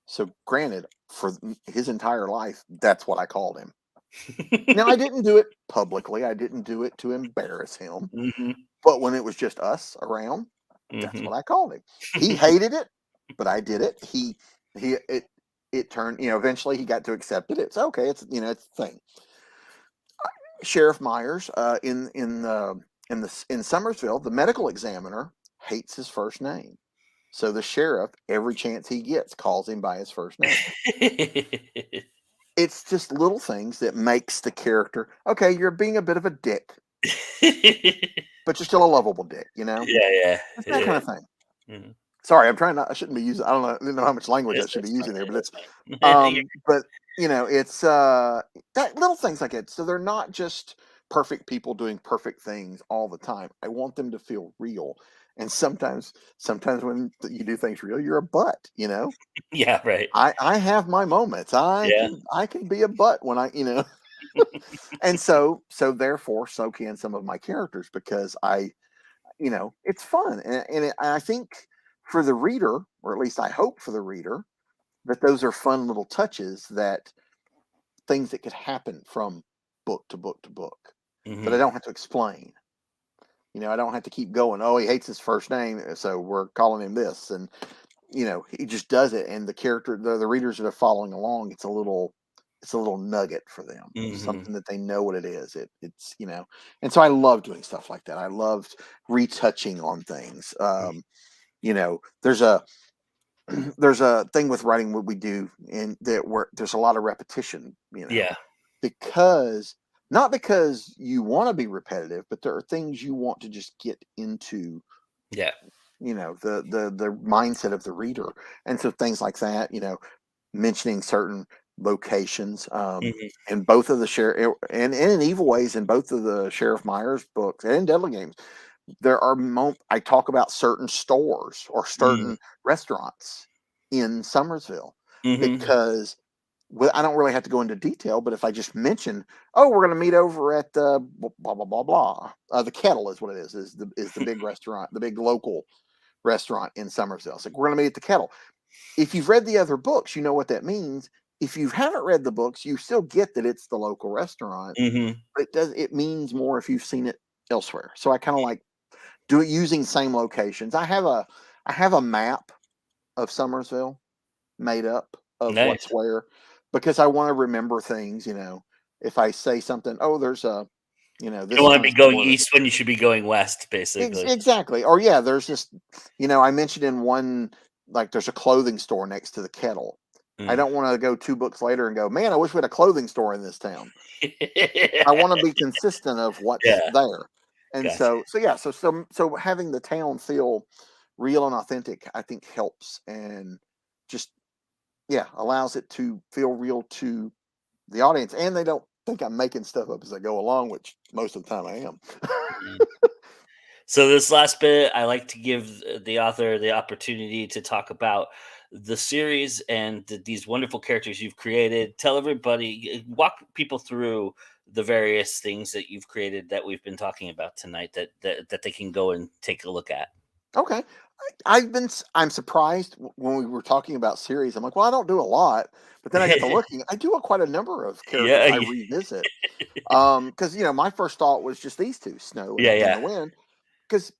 So granted, for his entire life, that's what I called him. Now I didn't do it publicly. I didn't do it to embarrass him. Mhm. But when it was just us around, that's Mhm. what I called him. He hated it, but I did it. It turned, eventually he got to accept it. It's okay. It's a thing. Sheriff Myers, in Summersville, the medical examiner hates his first name. So the sheriff, every chance he gets, calls him by his first name. It's just little things that makes the character, okay, you're being a bit of a dick, but you're still a lovable dick, Yeah, yeah, It's that kind yeah. of thing. Mhm. Sorry, I shouldn't be using, I don't know how much language I Yes, should be that's using fine. there, but That's it's, fine. but it's, that little things like it. So they're not just perfect people doing perfect things all the time. I want them to feel real. And sometimes when you do things real, you're a butt. Yeah, right. I have my moments. Yeah. I can be a butt when and so therefore so can some of my characters, because it's fun, and I think for the reader, or at least I hope for the reader, that those are fun little touches, that things that could happen from book to book to book that I Mhm. don't have to explain. I don't have to keep going. Oh, he hates his first name, so we're calling him this, and he just does it, and the readers that are following along, it's a little nugget for them of Mhm. something that they know what it is. And so I love doing stuff like that. I loved retouching on things. There's a there's a thing with writing, what we do, and that where there's a lot of repetition, Yeah. because not because you want to be repetitive, but there are things you want to just get into, Yeah. the mindset of the reader. And so things like that, mentioning certain locations, Mhm. in both of the sheriff, and in Evil Ways, in both of the Sheriff Myers books, and in Deadly Games, there are I talk about certain stores or Mm. certain restaurants in Somersville, Mhm. because I don't really have to go into detail, but if I just mention, oh, we're going to meet over at the blah blah blah blah, the Kettle is what it is the big restaurant, the big local restaurant in Somersville. It's like, we're going to meet at the Kettle. If you've read the other books, you know what that means. If you haven't read the books, you still get that it's the local restaurant, Mhm. but it means more if you've seen it elsewhere. So I kind of like do it using same locations. I have a map of Somersville made up of what's Nice. where, because I want to remember things. If I say something, oh, there's You don't this wanna kind be of going store. east when you should be going west, basically. Exactly. Or yeah, there's this. I mentioned in one, like, there's a clothing store next to the Kettle. I Mm. don't want to go 2 books later and go, man, I wish we had a clothing store in this town. I want to be consistent of what's Yeah, there. And gotcha. so yeah, so having the town feel real and authentic, I think helps, and just yeah, allows it to feel real to the audience, and they don't think I'm making stuff up as I go along, which most of the time I am. Mm. So this last bit, I like to give the author the opportunity to talk about the series and these wonderful characters you've created. Tell everybody, walk people through the various things that you've created that we've been talking about tonight that they can go and take a look at. Okay. I'm surprised when we were talking about series. I'm like, well, I don't do a lot, but then I got to looking. I do quite a number of characters Yeah, I revisit. Because my first thought was just these two, Snow yeah, and yeah. the Wind. Because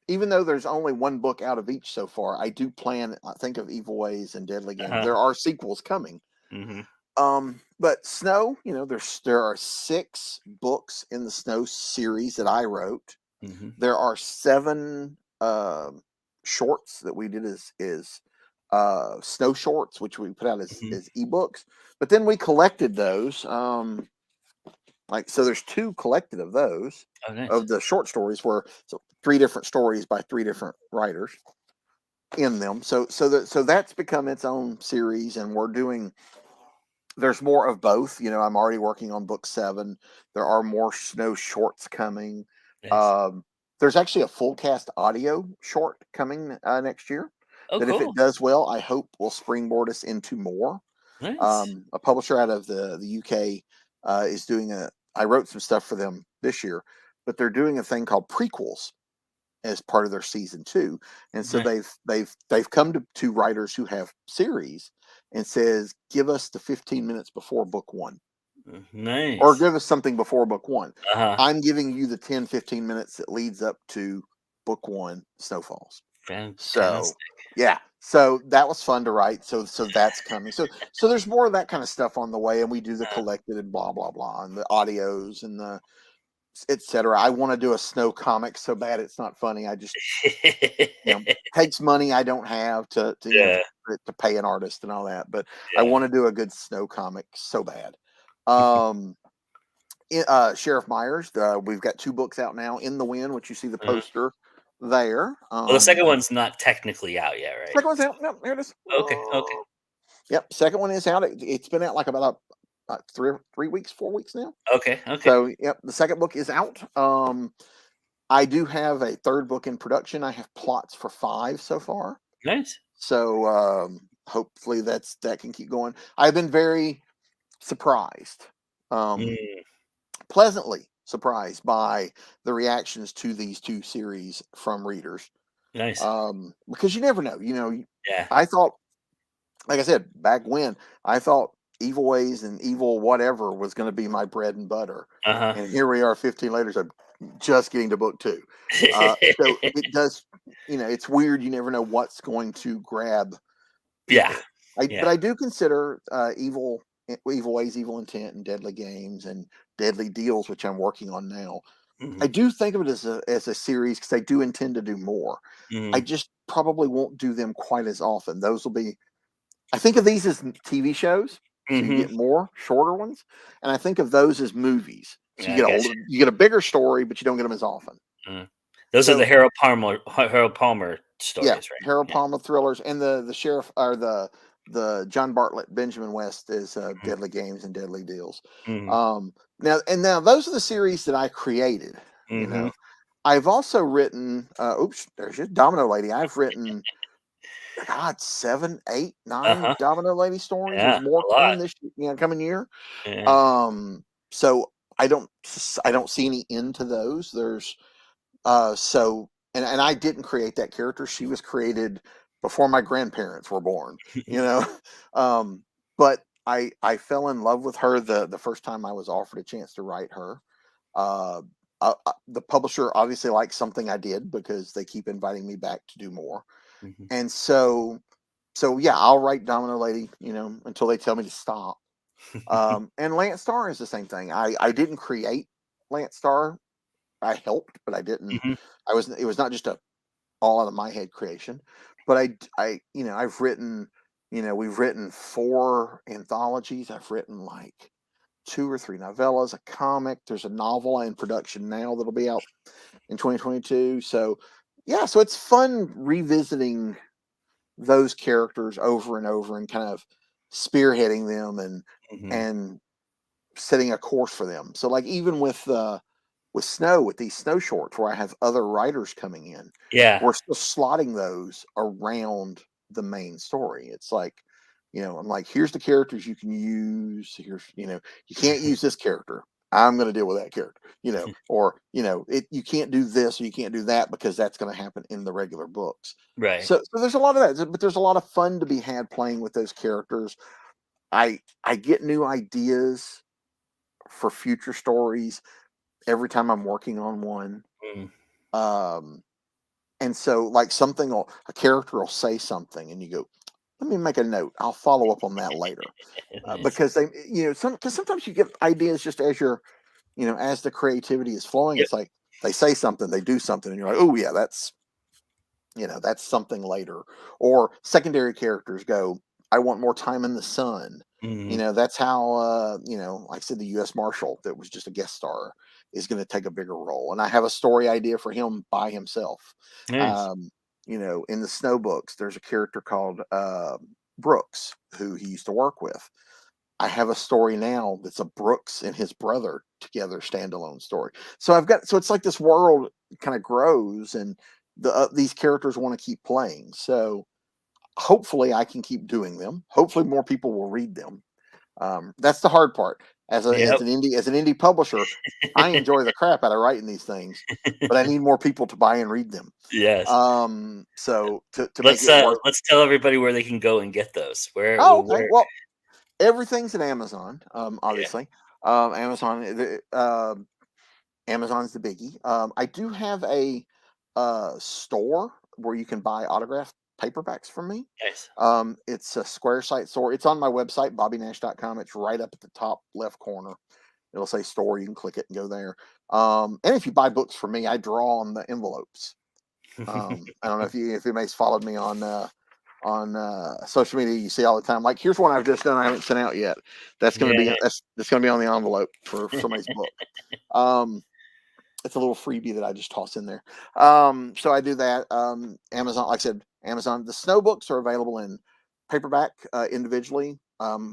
even though there's only one book out of each so far, I do plan. I think of Evil Ways and Deadly Games. Uh-huh. There are sequels coming. Hmm. But Snow, there are 6 books in the Snow series that I wrote. Hmm. There are 7 shorts that we did as Snow shorts, which we put out Hmm. as ebooks. But then we collected those. So there's 2 collected of those Oh, nice. of the short stories, where so 3 different stories by 3 different writers in them. So that's become its own series, and we're doing. There's more of both. I'm already working on book 7. There are more Snow shorts coming. Nice. Um, there's actually a full cast audio short coming next year. Oh, That if it cool. does well, I hope will springboard us into more. Nice. A publisher out of the UK is doing a. I wrote some stuff for them this year, but they're doing a thing called prequels as part of their season 2. And so Nice. they've come to writers who have series and says, give us the 15 minutes before book 1, or Nice. give us something before book 1. Uh-huh. I'm giving you the 10-15 minutes that leads up to book 1, Snowfalls. So Fantastic. yeah, so that was fun to write. So that's coming. So there's more of that kind of stuff on the way, and we do the collected and blah blah blah, and the audios and the etc. I want to do a Snow comic so bad it's not funny. I just takes money I don't have Yeah. to pay an artist and all that. But I want to do a good Snow comic so bad. Um, Sheriff Myers. We've got 2 books out now. In the Wind, which you see the Uh-huh. poster there. Well, the second one's not technically out yet, right? Second one's out. No, here it is. Okay. Okay. Yep, second one is out. It's been out like about 3 weeks, 4 weeks now. Okay. Okay. So yep, the second book is out. I do have a third book in production. I have plots for 5 so far. Nice. So hopefully that can keep going. I've been very surprised, Mm, pleasantly surprised by the reactions to these 2 series from readers. nice. Because you never know. Yeah. I thought, like I said, back when I thought Evil Ways and Evil whatever was going to be my bread and butter, Uh-huh. and here we are, 15 later. So just getting to book 2. So it does. It's weird. You never know what's going to grab Yeah. people. Yeah. But I do consider Evil Ways, Evil Intent, and Deadly Games and Deadly Deals, which I'm working on now. Mhm. I do think of it as a series because I do intend to do more. I Mhm. just probably won't do them quite as often. Those will be. I think of these as TV shows, so you Mhm. get more shorter ones, and I think of those as movies. So Yeah, I got you. you get a bigger story, but you don't get them as often. Mm. Those are the So Harold Palmer yeah, stories, right? Harold Yeah. Palmer thrillers, and the sheriff, or the John Bartlett Benjamin West is Mhm. Deadly Games and Deadly Deals. Mhm. Now those are the series that I created. You Mhm. know, I've also written. Oops, there's your Domino Lady. I've written, God, 7, 8, 9 Uh-huh. Domino Lady stories. There's Yeah, more a lot. coming coming year. Yeah. So I don't see any end to those. There's so and I didn't create that character. She was created before my grandparents were born, you know. Um, but I fell in love with her the first time I was offered a chance to write her. Uh, the publisher obviously likes something I did because they keep inviting me back to do more. Mhm. And so yeah, I'll write Domino Lady, until they tell me to stop. And Lance Starr is the same thing. I didn't create Lance Starr. I helped, but I didn't. Mhm. It was not just a all out of my head creation. But I've written, we've written 4 anthologies. I've written like 2 or 3 novellas, a comic. There's a novel in production now that'll be out in 2022. So yeah, so it's fun revisiting those characters over and over and kind of spearheading them Mhm. and setting a course for them. So like even with Snow, with these Snow shorts where I have other writers coming in, Yeah. we're still slotting those around the main story. It's like, I'm like, here's the characters you can use. You can't use this character I'm going to deal with that character, or you can't do this or you can't do that because that's going to happen in the regular books. Right. So there's a lot of that, but there's a lot of fun to be had playing with those characters. I get new ideas for future stories every time I'm working on one. Mm. And so like a character will say something and you go, let me make a note. I'll follow up on that later. Nice. Because because sometimes you get ideas just as as the creativity is flowing. Yep. It's like they say something, they do something, and you're like, oh yeah, that's something later. Or secondary characters go, I want more time in the sun. Mhm. That's how like I said, the U.S. Marshal that was just a guest star is going to take a bigger role, and I have a story idea for him by himself. Nice. In the Snow books, there's a character called Brooks who he used to work with. I have a story now that's a Brooks and his brother together standalone story. So it's like this world kind of grows, and these characters want to keep playing. So hopefully I can keep doing them. Hopefully more people will read them. That's the hard part. As Yep. an indie publisher, I enjoy the crap out of writing these things, but I need more people to buy and read them. Yes. So to make it worth. Let's tell everybody where they can go and get those. Oh, okay. Where Well, everything's at Amazon. yeah. Obviously, Amazon's the biggie. I do have a store where you can buy autographed paperbacks from me. Nice. It's a Square site store. It's on my website, bobbynash.com. It's right up at the top left corner. It'll say store. You can click it and go there. And if you buy books from me, I draw on the envelopes. I don't know if you may have followed me on social media. You see all the time. Like, here's one I've just done. I haven't sent out yet. That's going to be Yeah. that's going to be on the envelope for somebody's book. It's a little freebie that I just toss in there. So I do that. Amazon, like I said, Amazon. The Snow books are available in paperback individually.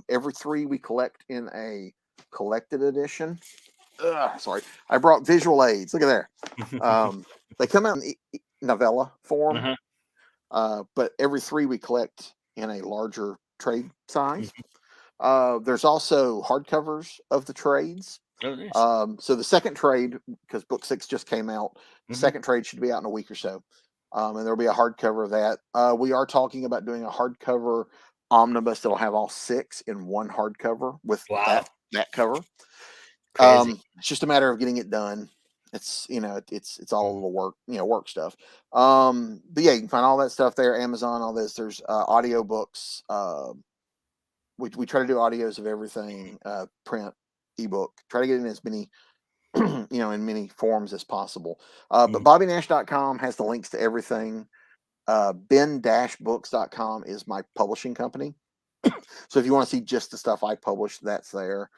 Every 3 we collect in a collected edition. Sorry, I brought visual aids. Look at there. They come out in novella form, but every 3 we collect in a larger trade size. There's also hardcovers of the trades. Oh, nice. So the second trade, because book 6 just came out, the Mhm. second trade should be out in a week or so. And there'll be a hardcover of that. We are talking about doing a hardcover omnibus that'll have all 6 in one hardcover with Wow. that cover. Crazy. It's just a matter of getting it done. It's it's all a little work stuff. But yeah, you can find all that stuff there. Amazon, all this. There's audio books. We try to do audios of everything, print, ebook. Try to get in as many in many forms as possible. But bobbynash.com has the links to everything. ben-books.com is my publishing company. So if you want to see just the stuff I publish, that's there.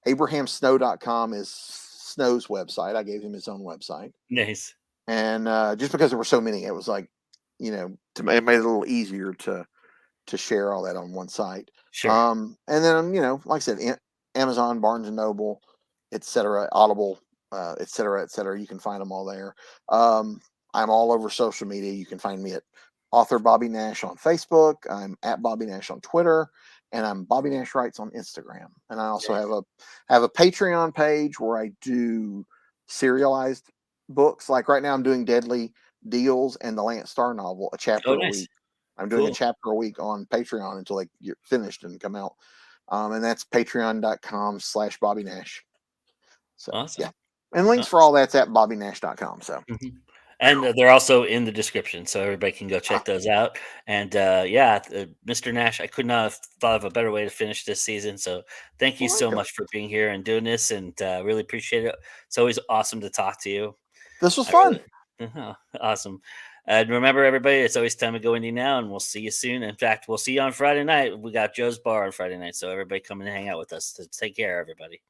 abrahamsnow.com is Snow's website. I gave him his own website. Nice. And just because there were so many, it was like, it made it a little easier to share all that on one site. Sure. And then, like I said, Amazon, Barnes and Noble, etc., Audible, etc., etc. You can find them all there. I'm all over social media. You can find me at author Bobby Nash on Facebook. I'm at Bobby Nash on Twitter, and I'm Bobby Nash Writes on Instagram. And I also have a Patreon page where I do serialized books. Like right now, I'm doing Deadly Deals and the Lance Starr novel, a chapter Oh, a nice. week. I'm doing a Cool. chapter a week on Patreon until they get finished and come out. And that's patreon.com/Bobby Nash. So Awesome. yeah. And links for all that's at bobbynash.com. So Mhm. And they're also in the description, so everybody can go check those out. And Mr. Nash, I could not have thought of a better way to finish this season. So thank you so welcome. much for being here and doing this, and really appreciate it. It's always awesome to talk to you. This was I fun. really, awesome. And remember, everybody, it's always time to go indie now, and we'll see you soon. In fact, we'll see you on Friday night. We got Joe's Bar on Friday night, so everybody come and hang out with us. So take care, everybody.